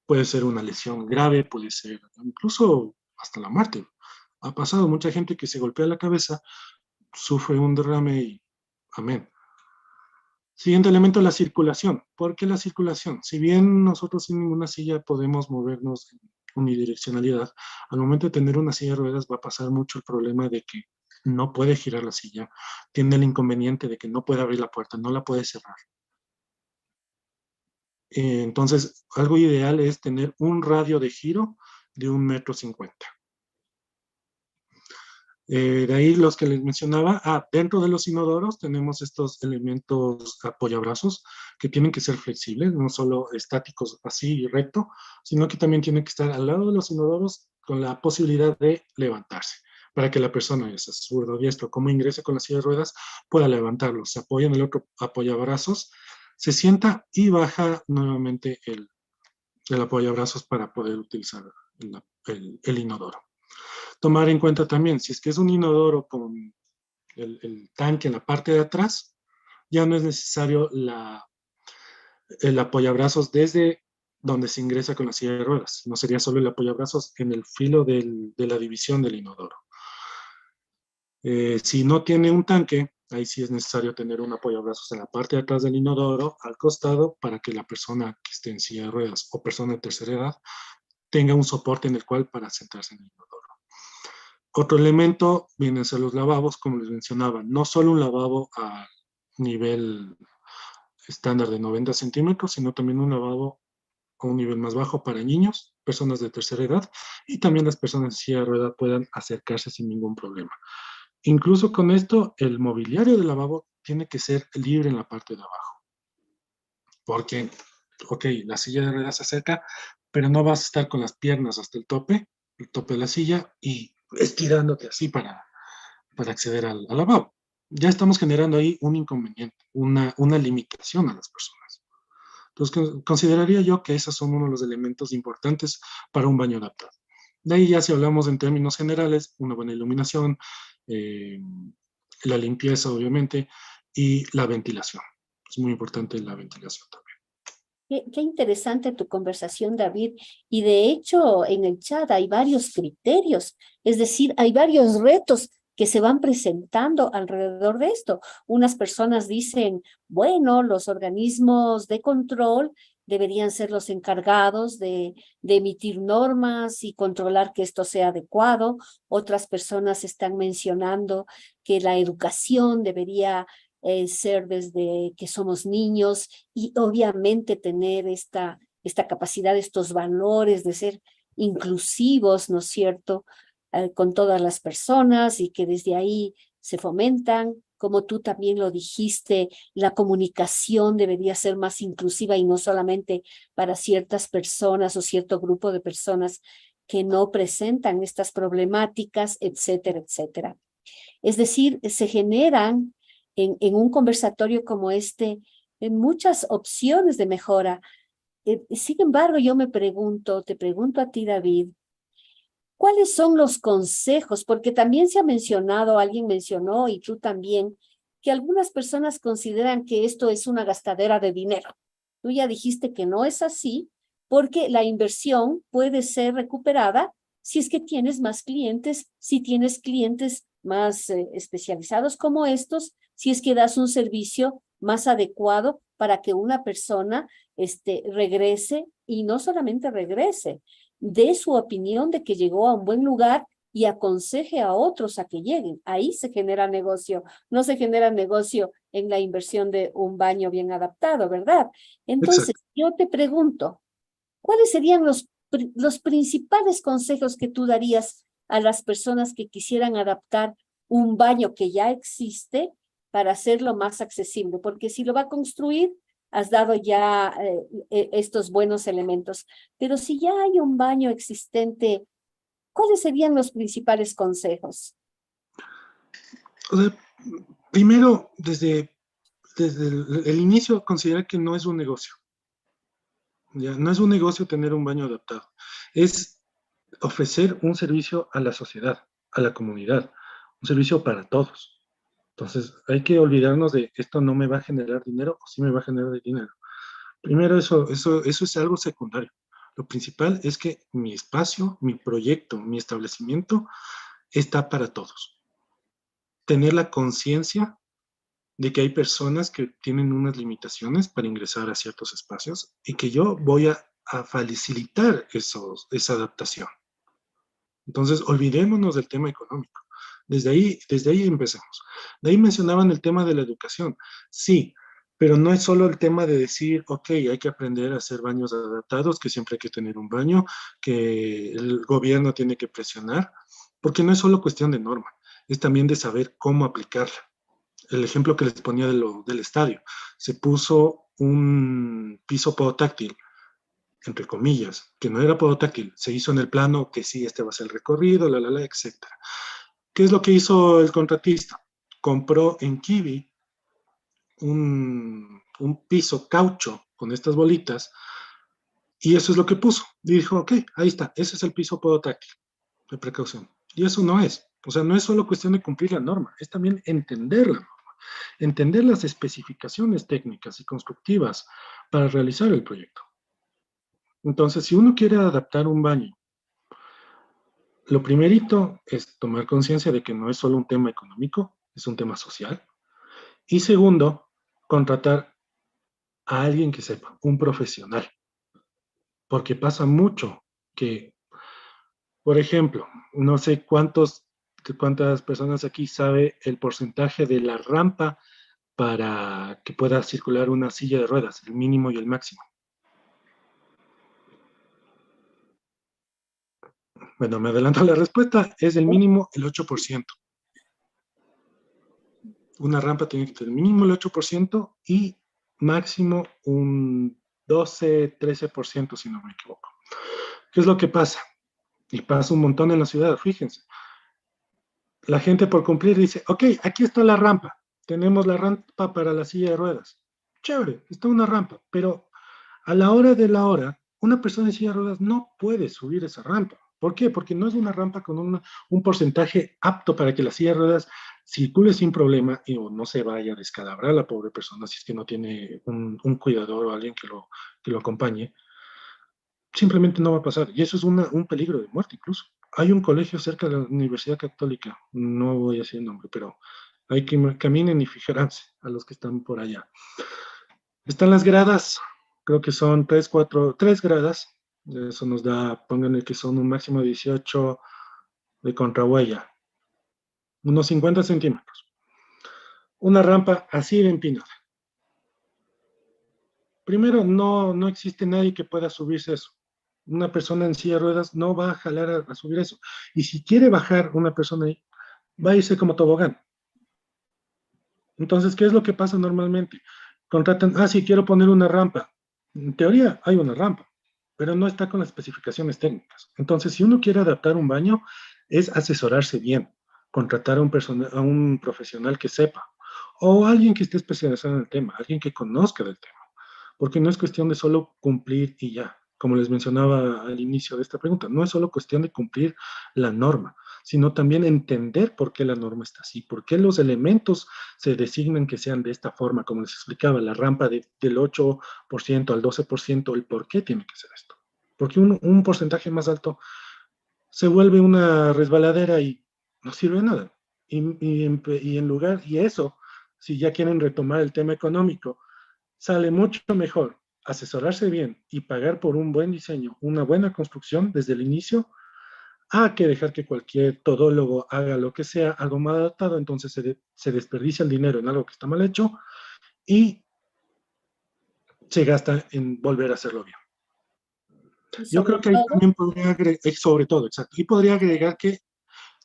Puede ser una lesión grave, puede ser incluso hasta la muerte. Ha pasado mucha gente que se golpea la cabeza, sufre un derrame y amén. Siguiente elemento, la circulación. ¿Por qué la circulación? Si bien nosotros sin ninguna silla podemos movernos en unidireccionalidad, al momento de tener una silla de ruedas va a pasar mucho el problema de que no puede girar la silla, tiene el inconveniente de que no puede abrir la puerta, no la puede cerrar. Entonces, algo ideal es tener un radio de giro de 1,50 m. De ahí los que les mencionaba, dentro de los inodoros tenemos estos elementos apoyabrazos que tienen que ser flexibles, no solo estáticos así recto, sino que también tienen que estar al lado de los inodoros con la posibilidad de levantarse, para que la persona, ya sea zurdo o diestro, como ingrese con la silla de ruedas, pueda levantarlo, se apoya en el otro apoyabrazos, se sienta y baja nuevamente el apoyabrazos para poder utilizar el inodoro. Tomar en cuenta también, si es que es un inodoro con el tanque en la parte de atrás, ya no es necesario el apoyabrazos desde donde se ingresa con la silla de ruedas, no sería solo el apoyabrazos en el filo de la división del inodoro. Si no tiene un tanque, ahí sí es necesario tener un apoyabrazos en la parte de atrás del inodoro, al costado, para que la persona que esté en silla de ruedas o persona de tercera edad tenga un soporte en el cual para sentarse en el inodoro. Otro elemento vienen a ser los lavabos, como les mencionaba, no solo un lavabo a nivel estándar de 90 centímetros, sino también un lavabo a un nivel más bajo para niños, personas de tercera edad, y también las personas en silla de ruedas puedan acercarse sin ningún problema. Incluso con esto, el mobiliario del lavabo tiene que ser libre en la parte de abajo. Porque, ok, la silla de ruedas se acerca, pero no vas a estar con las piernas hasta el tope de la silla y estirándote así para acceder al lavabo. Ya estamos generando ahí un inconveniente, una limitación a las personas. Entonces, consideraría yo que esos son uno de los elementos importantes para un baño adaptado. De ahí ya si hablamos en términos generales, una buena iluminación, la limpieza obviamente y la ventilación. Es muy importante la ventilación también. Qué interesante tu conversación, David. Y de hecho, en el chat hay varios criterios, es decir, hay varios retos que se van presentando alrededor de esto. Unas personas dicen, bueno, los organismos de control deberían ser los encargados de emitir normas y controlar que esto sea adecuado. Otras personas están mencionando que la educación debería ser desde que somos niños y obviamente tener esta capacidad, estos valores de ser inclusivos, ¿no es cierto?, con todas las personas y que desde ahí se fomentan. Como tú también lo dijiste, la comunicación debería ser más inclusiva y no solamente para ciertas personas o cierto grupo de personas que no presentan estas problemáticas, etcétera, etcétera. Es decir, se generan en un conversatorio como este muchas opciones de mejora. Sin embargo, yo te pregunto a ti, David, ¿cuáles son los consejos? Porque también se ha mencionado, alguien mencionó y tú también, que algunas personas consideran que esto es una gastadera de dinero. Tú ya dijiste que no es así, porque la inversión puede ser recuperada si es que tienes más clientes, si tienes clientes más especializados como estos, si es que das un servicio más adecuado para que una persona regrese y no solamente regrese, dé su opinión de que llegó a un buen lugar y aconseje a otros a que lleguen. Ahí se genera negocio, no se genera negocio en la inversión de un baño bien adaptado, ¿verdad? Entonces, Exacto. yo te pregunto, ¿cuáles serían los principales consejos que tú darías a las personas que quisieran adaptar un baño que ya existe para hacerlo más accesible? Porque si lo va a construir, has dado ya estos buenos elementos. Pero si ya hay un baño existente, ¿cuáles serían los principales consejos? O sea, primero, desde el inicio, considerar que no es un negocio. ¿Ya? No es un negocio tener un baño adaptado. Es ofrecer un servicio a la sociedad, a la comunidad, un servicio para todos. Entonces, hay que olvidarnos de esto no me va a generar dinero o sí me va a generar dinero. Primero, eso es algo secundario. Lo principal es que mi espacio, mi proyecto, mi establecimiento está para todos. Tener la conciencia de que hay personas que tienen unas limitaciones para ingresar a ciertos espacios y que yo voy a facilitar esa adaptación. Entonces, olvidémonos del tema económico. Desde ahí empezamos. De ahí mencionaban el tema de la educación. Sí, pero no es solo el tema de decir, ok, hay que aprender a hacer baños adaptados, que siempre hay que tener un baño, que el gobierno tiene que presionar, porque no es solo cuestión de norma, es también de saber cómo aplicarla. El ejemplo que les ponía del estadio, se puso un piso podotáctil, entre comillas, que no era podotáctil, se hizo en el plano que sí, este va a ser el recorrido, etc. ¿Qué es lo que hizo el contratista? Compró en Kiwi un piso caucho con estas bolitas y eso es lo que puso. Y dijo, ok, ahí está, ese es el piso podotáctil de precaución. Y eso no es. O sea, no es solo cuestión de cumplir la norma, es también entender la norma, entender las especificaciones técnicas y constructivas para realizar el proyecto. Entonces, si uno quiere adaptar un baño, lo primerito es tomar conciencia de que no es solo un tema económico, es un tema social. Y segundo, contratar a alguien que sepa, un profesional. Porque pasa mucho que, por ejemplo, no sé cuántas personas aquí sabe el porcentaje de la rampa para que pueda circular una silla de ruedas, el mínimo y el máximo. Bueno, me adelanto a la respuesta, es el mínimo el 8%. Una rampa tiene que tener mínimo el 8% y máximo un 12-13%, si no me equivoco. ¿Qué es lo que pasa? Y pasa un montón en la ciudad, fíjense. La gente por cumplir dice, ok, aquí está la rampa. Tenemos la rampa para la silla de ruedas. Chévere, está una rampa, pero a la hora de la hora, una persona en silla de ruedas no puede subir esa rampa. ¿Por qué? Porque no es una rampa con un porcentaje apto para que la silla de ruedas circule sin problema y o no se vaya a descalabrar la pobre persona si es que no tiene un cuidador o alguien que lo acompañe. Simplemente no va a pasar. Y eso es un peligro de muerte incluso. Hay un colegio cerca de la Universidad Católica, no voy a decir el nombre, pero hay que caminen y fijarse a los que están por allá. Están las gradas, creo que son 3 gradas. Eso nos da, pónganle que son un máximo de 18 de contrahuella, unos 50 centímetros. Una rampa así de empinada. Primero, no existe nadie que pueda subirse eso. Una persona en silla de ruedas no va a jalar a subir eso. Y si quiere bajar una persona ahí, va a irse como tobogán. Entonces, ¿qué es lo que pasa normalmente? Contratan, sí, quiero poner una rampa. En teoría hay una rampa, pero no está con las especificaciones técnicas. Entonces, si uno quiere adaptar un baño, es asesorarse bien, contratar a un profesional que sepa, o alguien que esté especializado en el tema, alguien que conozca del tema, porque no es cuestión de solo cumplir y ya. Como les mencionaba al inicio de esta pregunta, no es solo cuestión de cumplir la norma, sino también entender por qué la norma está así, por qué los elementos se designan que sean de esta forma, como les explicaba, la rampa del 8% al 12%, el por qué tiene que ser esto. Porque un porcentaje más alto se vuelve una resbaladera y no sirve de nada. Y eso, si ya quieren retomar el tema económico, sale mucho mejor asesorarse bien y pagar por un buen diseño, una buena construcción desde el inicio, a que dejar que cualquier todólogo haga lo que sea, algo mal adaptado, entonces se desperdicia el dinero en algo que está mal hecho y se gasta en volver a hacerlo bien. Y Yo sobre creo que ahí todo, también podría agregar, sobre todo, exacto, y podría agregar que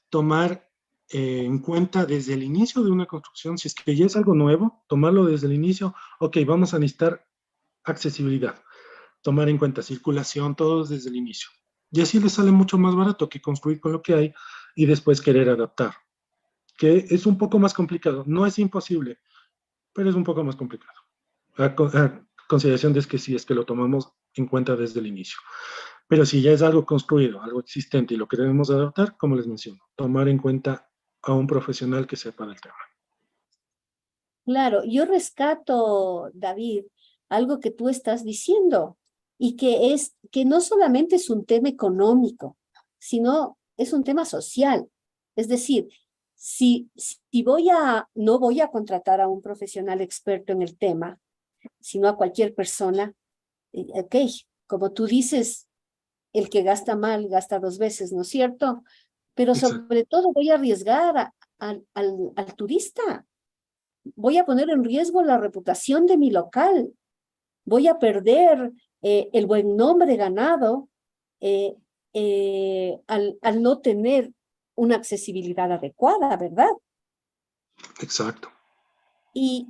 tomar en cuenta desde el inicio de una construcción, si es que ya es algo nuevo, tomarlo desde el inicio, ok, vamos a necesitar accesibilidad, tomar en cuenta circulación, todo desde el inicio. Y así les sale mucho más barato que construir con lo que hay y después querer adaptar, que es un poco más complicado. No es imposible, pero es un poco más complicado. A consideración de que si es que lo tomamos en cuenta desde el inicio. Pero si ya es algo construido, algo existente y lo queremos adaptar, como les menciono, tomar en cuenta a un profesional que sepa del tema. claro, yo rescato, David, algo que tú estás diciendo y que es que no solamente es un tema económico, sino es un tema social. Es decir, si no voy a contratar a un profesional experto en el tema, sino a cualquier persona, ok, como tú dices, el que gasta mal gasta dos veces, ¿no es cierto? Pero Exacto. sobre todo voy a arriesgar al turista. Voy a poner en riesgo la reputación de mi local, voy a perder el buen nombre ganado eh, al no tener una accesibilidad adecuada, ¿verdad? Exacto. Y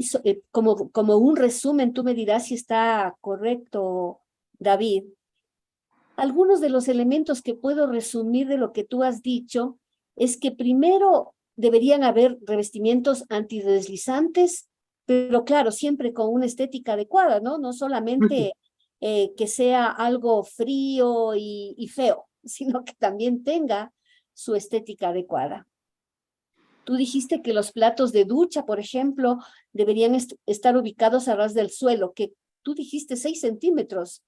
como un resumen, tú me dirás si está correcto, David. Algunos de los elementos que puedo resumir de lo que tú has dicho es que primero deberían haber revestimientos antideslizantes, pero claro, siempre con una estética adecuada, ¿no? No solamente que sea algo frío y feo, sino que también tenga su estética adecuada. Tú dijiste que los platos de ducha, por ejemplo, deberían estar ubicados a ras del suelo, que tú dijiste 6 centímetros.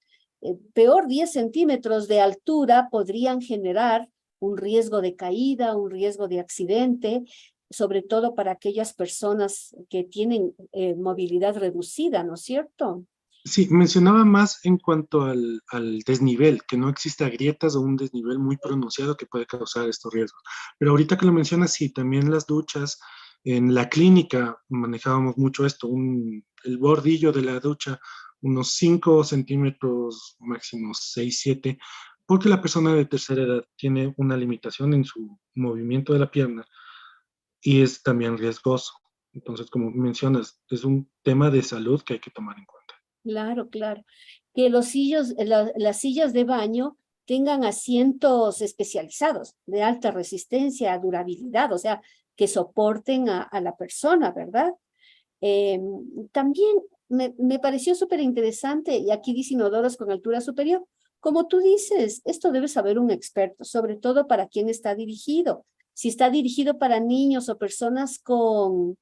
Peor 10 centímetros de altura podrían generar un riesgo de caída, un riesgo de accidente, sobre todo para aquellas personas que tienen movilidad reducida, ¿no es cierto? Sí, mencionaba más en cuanto al desnivel, que no exista grietas o un desnivel muy pronunciado que puede causar estos riesgos. Pero ahorita que lo mencionas, sí, también las duchas, en la clínica manejábamos mucho esto, el bordillo de la ducha, unos 5 centímetros, máximo 6, 7, porque la persona de tercera edad tiene una limitación en su movimiento de la pierna y es también riesgoso. Entonces, como mencionas, es un tema de salud que hay que tomar en cuenta. Claro, claro. Que las sillas de baño tengan asientos especializados de alta resistencia, durabilidad, o sea, que soporten a la persona, ¿verdad? También me pareció súper interesante, y aquí dice inodoros con altura superior. Como tú dices, esto debe saber un experto, sobre todo para quién está dirigido. Si está dirigido para niños o personas con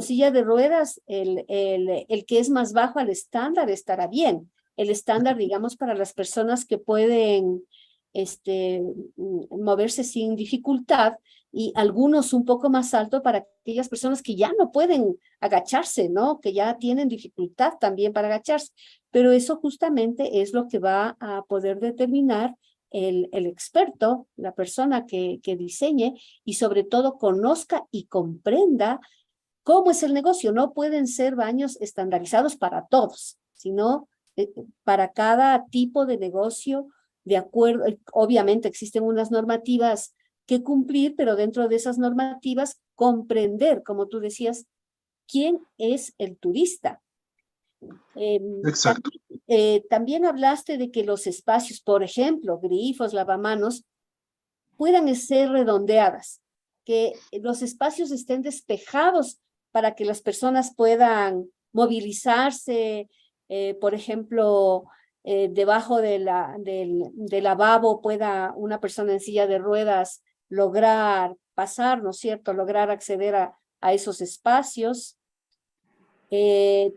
silla de ruedas, el que es más bajo al estándar estará bien. El estándar, digamos, para las personas que pueden moverse sin dificultad, y algunos un poco más alto para aquellas personas que ya no pueden agacharse, ¿no? Que ya tienen dificultad también para agacharse. Pero eso justamente es lo que va a poder determinar el experto, la persona que diseñe y sobre todo conozca y comprenda cómo es el negocio. No pueden ser baños estandarizados para todos, sino para cada tipo de negocio, de acuerdo. Obviamente existen unas normativas que cumplir, pero dentro de esas normativas comprender, como tú decías, quién es el turista. Exacto. También hablaste de que los espacios, por ejemplo, grifos, lavamanos, puedan ser redondeadas, que los espacios estén despejados para que las personas puedan movilizarse, por ejemplo, debajo del lavabo pueda una persona en silla de ruedas lograr pasar, ¿no es cierto?, lograr acceder a esos espacios.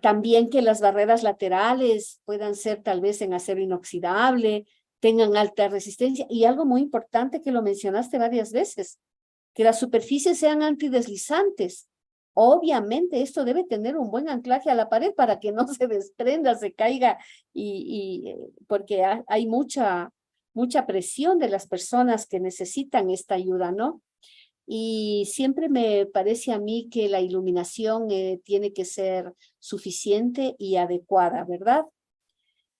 También que las barreras laterales puedan ser tal vez en acero inoxidable, tengan alta resistencia, y algo muy importante que lo mencionaste varias veces, que las superficies sean antideslizantes. Obviamente esto debe tener un buen anclaje a la pared para que no se desprenda, se caiga, porque hay mucha presión de las personas que necesitan esta ayuda, ¿no? Y siempre me parece a mí que la iluminación tiene que ser suficiente y adecuada, ¿verdad?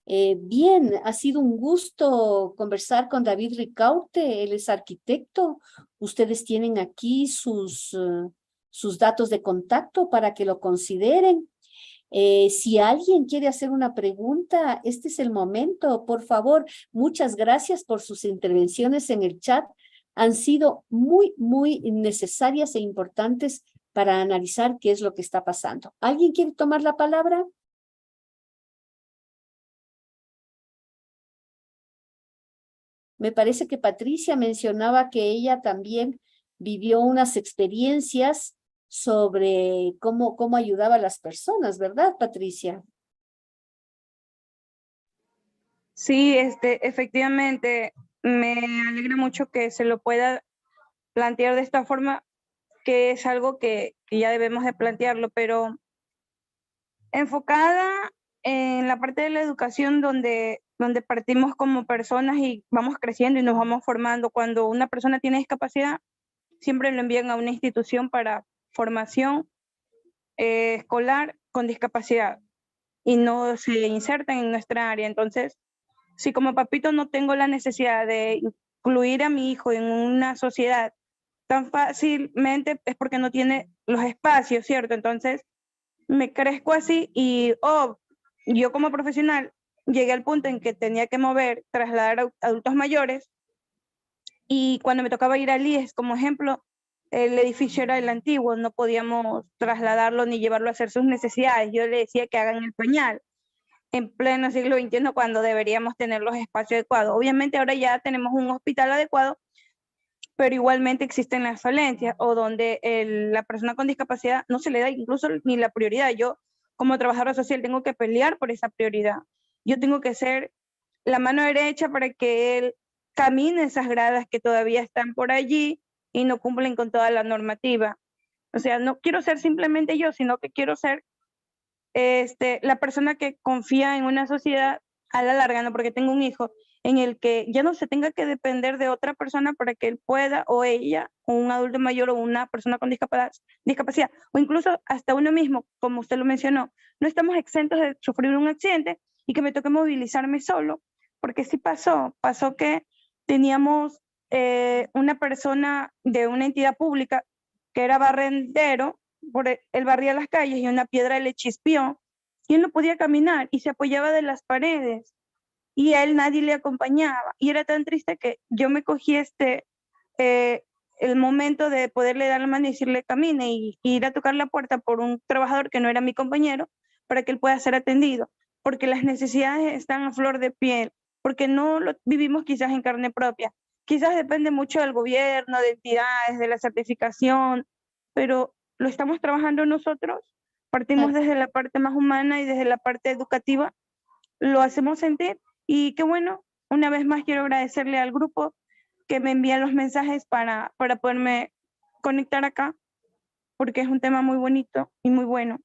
Bien, ha sido un gusto conversar con David Ricaurte, él es arquitecto. Ustedes tienen aquí sus datos de contacto para que lo consideren. Si alguien quiere hacer una pregunta, este es el momento, por favor. Muchas gracias por sus intervenciones en el chat. Han sido muy, muy necesarias e importantes para analizar qué es lo que está pasando. ¿Alguien quiere tomar la palabra? Me parece que Patricia mencionaba que ella también vivió unas experiencias sobre cómo ayudaba a las personas, ¿verdad, Patricia? Sí, efectivamente, me alegra mucho que se lo pueda plantear de esta forma, que es algo que ya debemos de plantearlo, pero enfocada en la parte de la educación donde partimos como personas y vamos creciendo y nos vamos formando. Cuando una persona tiene discapacidad, siempre lo envían a una institución para formación escolar con discapacidad y no se insertan en nuestra área. Entonces, si como papito no tengo la necesidad de incluir a mi hijo en una sociedad tan fácilmente, es porque no tiene los espacios, ¿cierto? Entonces, me crezco así y, yo como profesional llegué al punto en que tenía que trasladar a adultos mayores, y cuando me tocaba ir al IES, como ejemplo, el edificio era el antiguo, no podíamos trasladarlo ni llevarlo a hacer sus necesidades. Yo le decía que hagan el pañal en pleno siglo XXI cuando deberíamos tener los espacios adecuados. Obviamente ahora ya tenemos un hospital adecuado, pero igualmente existen las falencias o donde la persona con discapacidad no se le da incluso ni la prioridad. Yo, como trabajadora social, tengo que pelear por esa prioridad. Yo tengo que ser la mano derecha para que él camine esas gradas que todavía están por allí y no cumplen con toda la normativa. O sea, no quiero ser simplemente yo, sino que quiero ser la persona que confía en una sociedad a la larga, ¿no? Porque tengo un hijo en el que ya no se tenga que depender de otra persona para que él pueda, o ella, o un adulto mayor, o una persona con discapacidad, o incluso hasta uno mismo, como usted lo mencionó, no estamos exentos de sufrir un accidente y que me toque movilizarme solo porque sí pasó que teníamos una persona de una entidad pública que era barrendero, él barría las calles y una piedra le chispeó y él no podía caminar y se apoyaba de las paredes y a él nadie le acompañaba y era tan triste que yo me cogí el momento de poderle dar la mano y decirle camine y ir a tocar la puerta por un trabajador que no era mi compañero para que él pueda ser atendido, porque las necesidades están a flor de piel, porque no lo vivimos quizás en carne propia. Quizás depende mucho del gobierno, de entidades, de la certificación, pero lo estamos trabajando nosotros, partimos desde la parte más humana y desde la parte educativa, lo hacemos sentir y qué bueno, una vez más quiero agradecerle al grupo que me envían los mensajes para poderme conectar acá, porque es un tema muy bonito y muy bueno.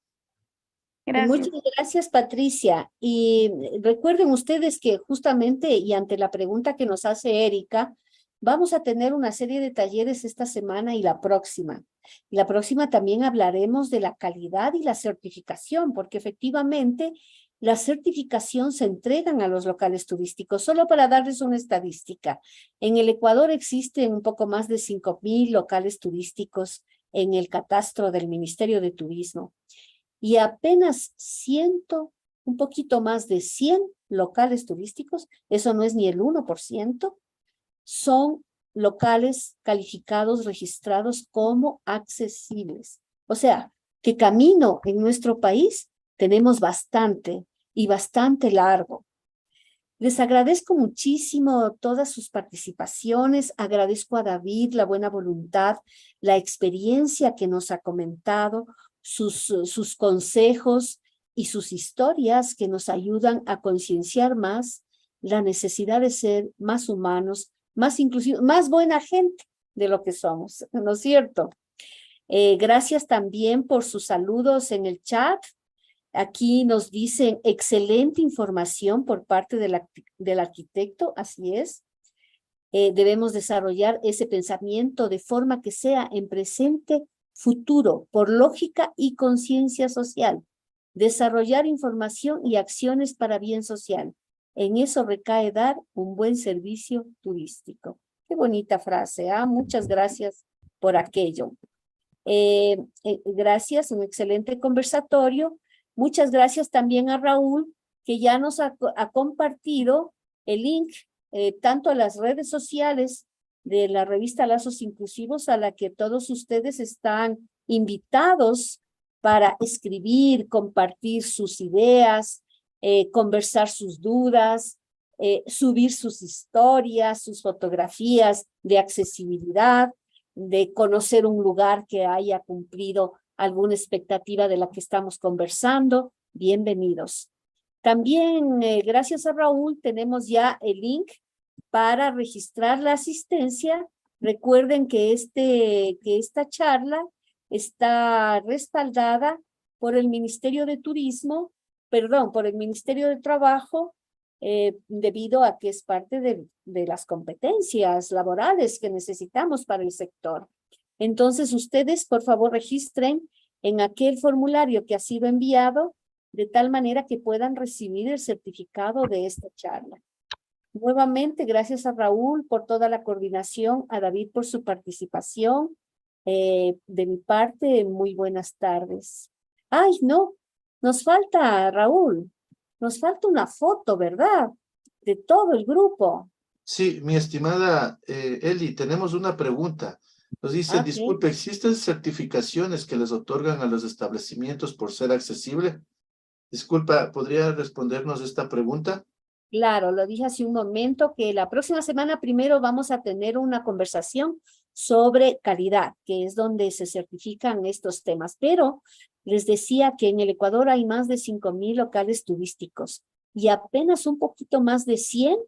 Gracias. Muchas gracias, Patricia. Y recuerden ustedes que justamente y ante la pregunta que nos hace Erika, vamos a tener una serie de talleres esta semana y la próxima. Y la próxima también hablaremos de la calidad y la certificación, porque efectivamente la certificación se entregan a los locales turísticos. Solo para darles una estadística, en el Ecuador existen un poco más de 5,000 locales turísticos en el catastro del Ministerio de Turismo. Y apenas un poquito más de 100 locales turísticos, eso no es ni el 1%, son locales calificados, registrados como accesibles. O sea, que camino en nuestro país tenemos bastante y bastante largo. Les agradezco muchísimo todas sus participaciones, agradezco a David la buena voluntad, la experiencia que nos ha comentado, sus consejos y sus historias que nos ayudan a concienciar más la necesidad de ser más humanos, más inclusivos, más buena gente de lo que somos, ¿no es cierto? Gracias también por sus saludos en el chat. Aquí nos dicen excelente información por parte del arquitecto, así es. Debemos desarrollar ese pensamiento de forma que sea en presente, futuro, por lógica y conciencia social. Desarrollar información y acciones para bien social. En eso recae dar un buen servicio turístico. Qué bonita frase, ¿ah? Muchas gracias por aquello. Gracias, un excelente conversatorio. Muchas gracias también a Raúl, que ya nos ha compartido el link tanto a las redes sociales de la revista Lazos Inclusivos, a la que todos ustedes están invitados para escribir, compartir sus ideas, conversar sus dudas, subir sus historias, sus fotografías de accesibilidad, de conocer un lugar que haya cumplido alguna expectativa de la que estamos conversando. Bienvenidos. También, gracias a Raúl, tenemos ya el link para registrar la asistencia. Recuerden que esta charla está respaldada por el Ministerio de Turismo, por el Ministerio de Trabajo, debido a que es parte de las competencias laborales que necesitamos para el sector. Entonces, ustedes, por favor, registren en aquel formulario que ha sido enviado, de tal manera que puedan recibir el certificado de esta charla. Nuevamente, gracias a Raúl por toda la coordinación, a David por su participación. De mi parte, muy buenas tardes. ¡Ay, no! Nos falta, Raúl, nos falta una foto, ¿verdad? De todo el grupo. Sí, mi estimada Eli, tenemos una pregunta. Nos dice, Ok. disculpe, ¿existen certificaciones que les otorgan a los establecimientos por ser accesible? Disculpa, ¿podría respondernos esta pregunta? Claro, lo dije hace un momento que la próxima semana primero vamos a tener una conversación sobre calidad, que es donde se certifican estos temas. Pero les decía que en el Ecuador hay más de 5,000 locales turísticos y apenas un poquito más de 100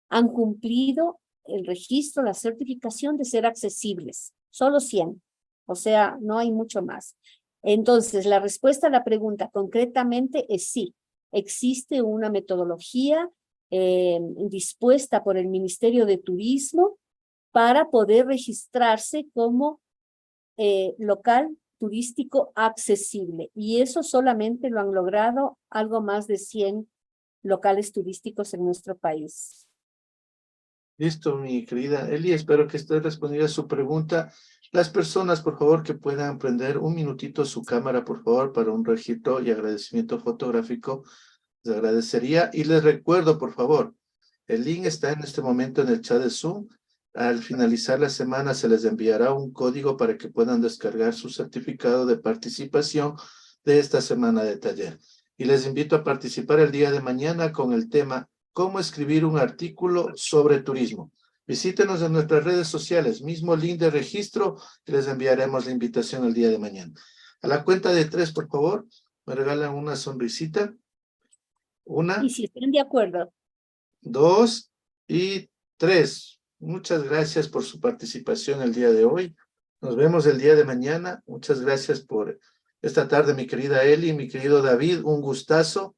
han cumplido el registro, la certificación de ser accesibles. Solo 100. O sea, no hay mucho más. Entonces, la respuesta a la pregunta concretamente es sí. Existe una metodología dispuesta por el Ministerio de Turismo para poder registrarse como local turístico accesible. Y eso solamente lo han logrado algo más de 100 locales turísticos en nuestro país. Listo, mi querida Eli, espero que esté respondida su pregunta. Las personas, por favor, que puedan prender un minutito su cámara, por favor, para un registro y agradecimiento fotográfico, les agradecería. Y les recuerdo, por favor, el link está en este momento en el chat de Zoom. Al finalizar la semana se les enviará un código para que puedan descargar su certificado de participación de esta semana de taller. Y les invito a participar el día de mañana con el tema ¿Cómo escribir un artículo sobre turismo? Visítenos en nuestras redes sociales, mismo link de registro, y les enviaremos la invitación el día de mañana. A la cuenta de 3, por favor, me regalan una sonrisita. 1, Y si están de acuerdo, 2 y 3. Muchas gracias por su participación el día de hoy. Nos vemos el día de mañana. Muchas gracias por esta tarde, mi querida Eli, mi querido David, un gustazo.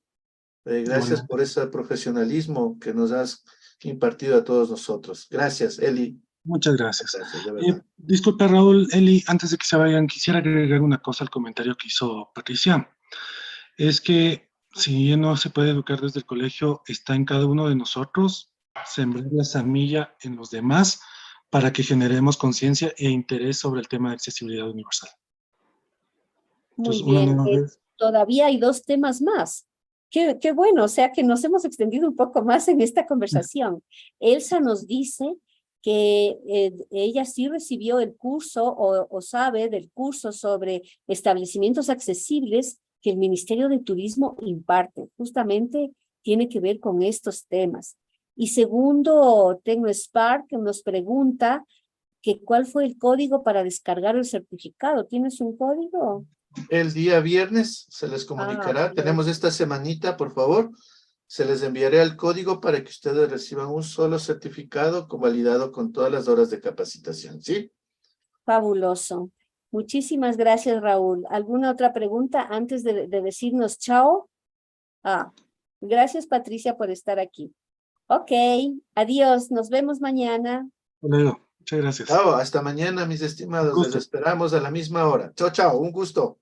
Gracias Bueno, por ese profesionalismo que nos has impartido a todos nosotros. Gracias, Eli. muchas gracias. Gracias, de verdad. Disculpa, Raúl, Eli, antes de que se vayan, quisiera agregar una cosa al comentario que hizo Patricia. Es que si bien no se puede educar desde el colegio, está en cada uno de nosotros sembrar la semilla en los demás para que generemos conciencia e interés sobre el tema de accesibilidad universal. muy Entonces, uno bien. no ve- Todavía hay 2 temas más. Qué bueno, o sea que nos hemos extendido un poco más en esta conversación. Elsa nos dice que ella sí recibió el curso o sabe del curso sobre establecimientos accesibles que el Ministerio de Turismo imparte. Justamente tiene que ver con estos temas. Y segundo, TecnoSpark que nos pregunta que cuál fue el código para descargar el certificado. ¿Tienes un código? El día viernes se les comunicará. Bien. Tenemos esta semanita, por favor. Se les enviará el código para que ustedes reciban un solo certificado convalidado con todas las horas de capacitación, ¿sí? Fabuloso. Muchísimas gracias, Raúl. ¿Alguna otra pregunta antes de decirnos chao? Gracias, Patricia, por estar aquí. Ok, adiós. Nos vemos mañana. Hasta luego. Muchas gracias. Chao, hasta mañana, mis estimados. Un Les gusto. esperamos a la misma hora. Chao, chao. Un gusto.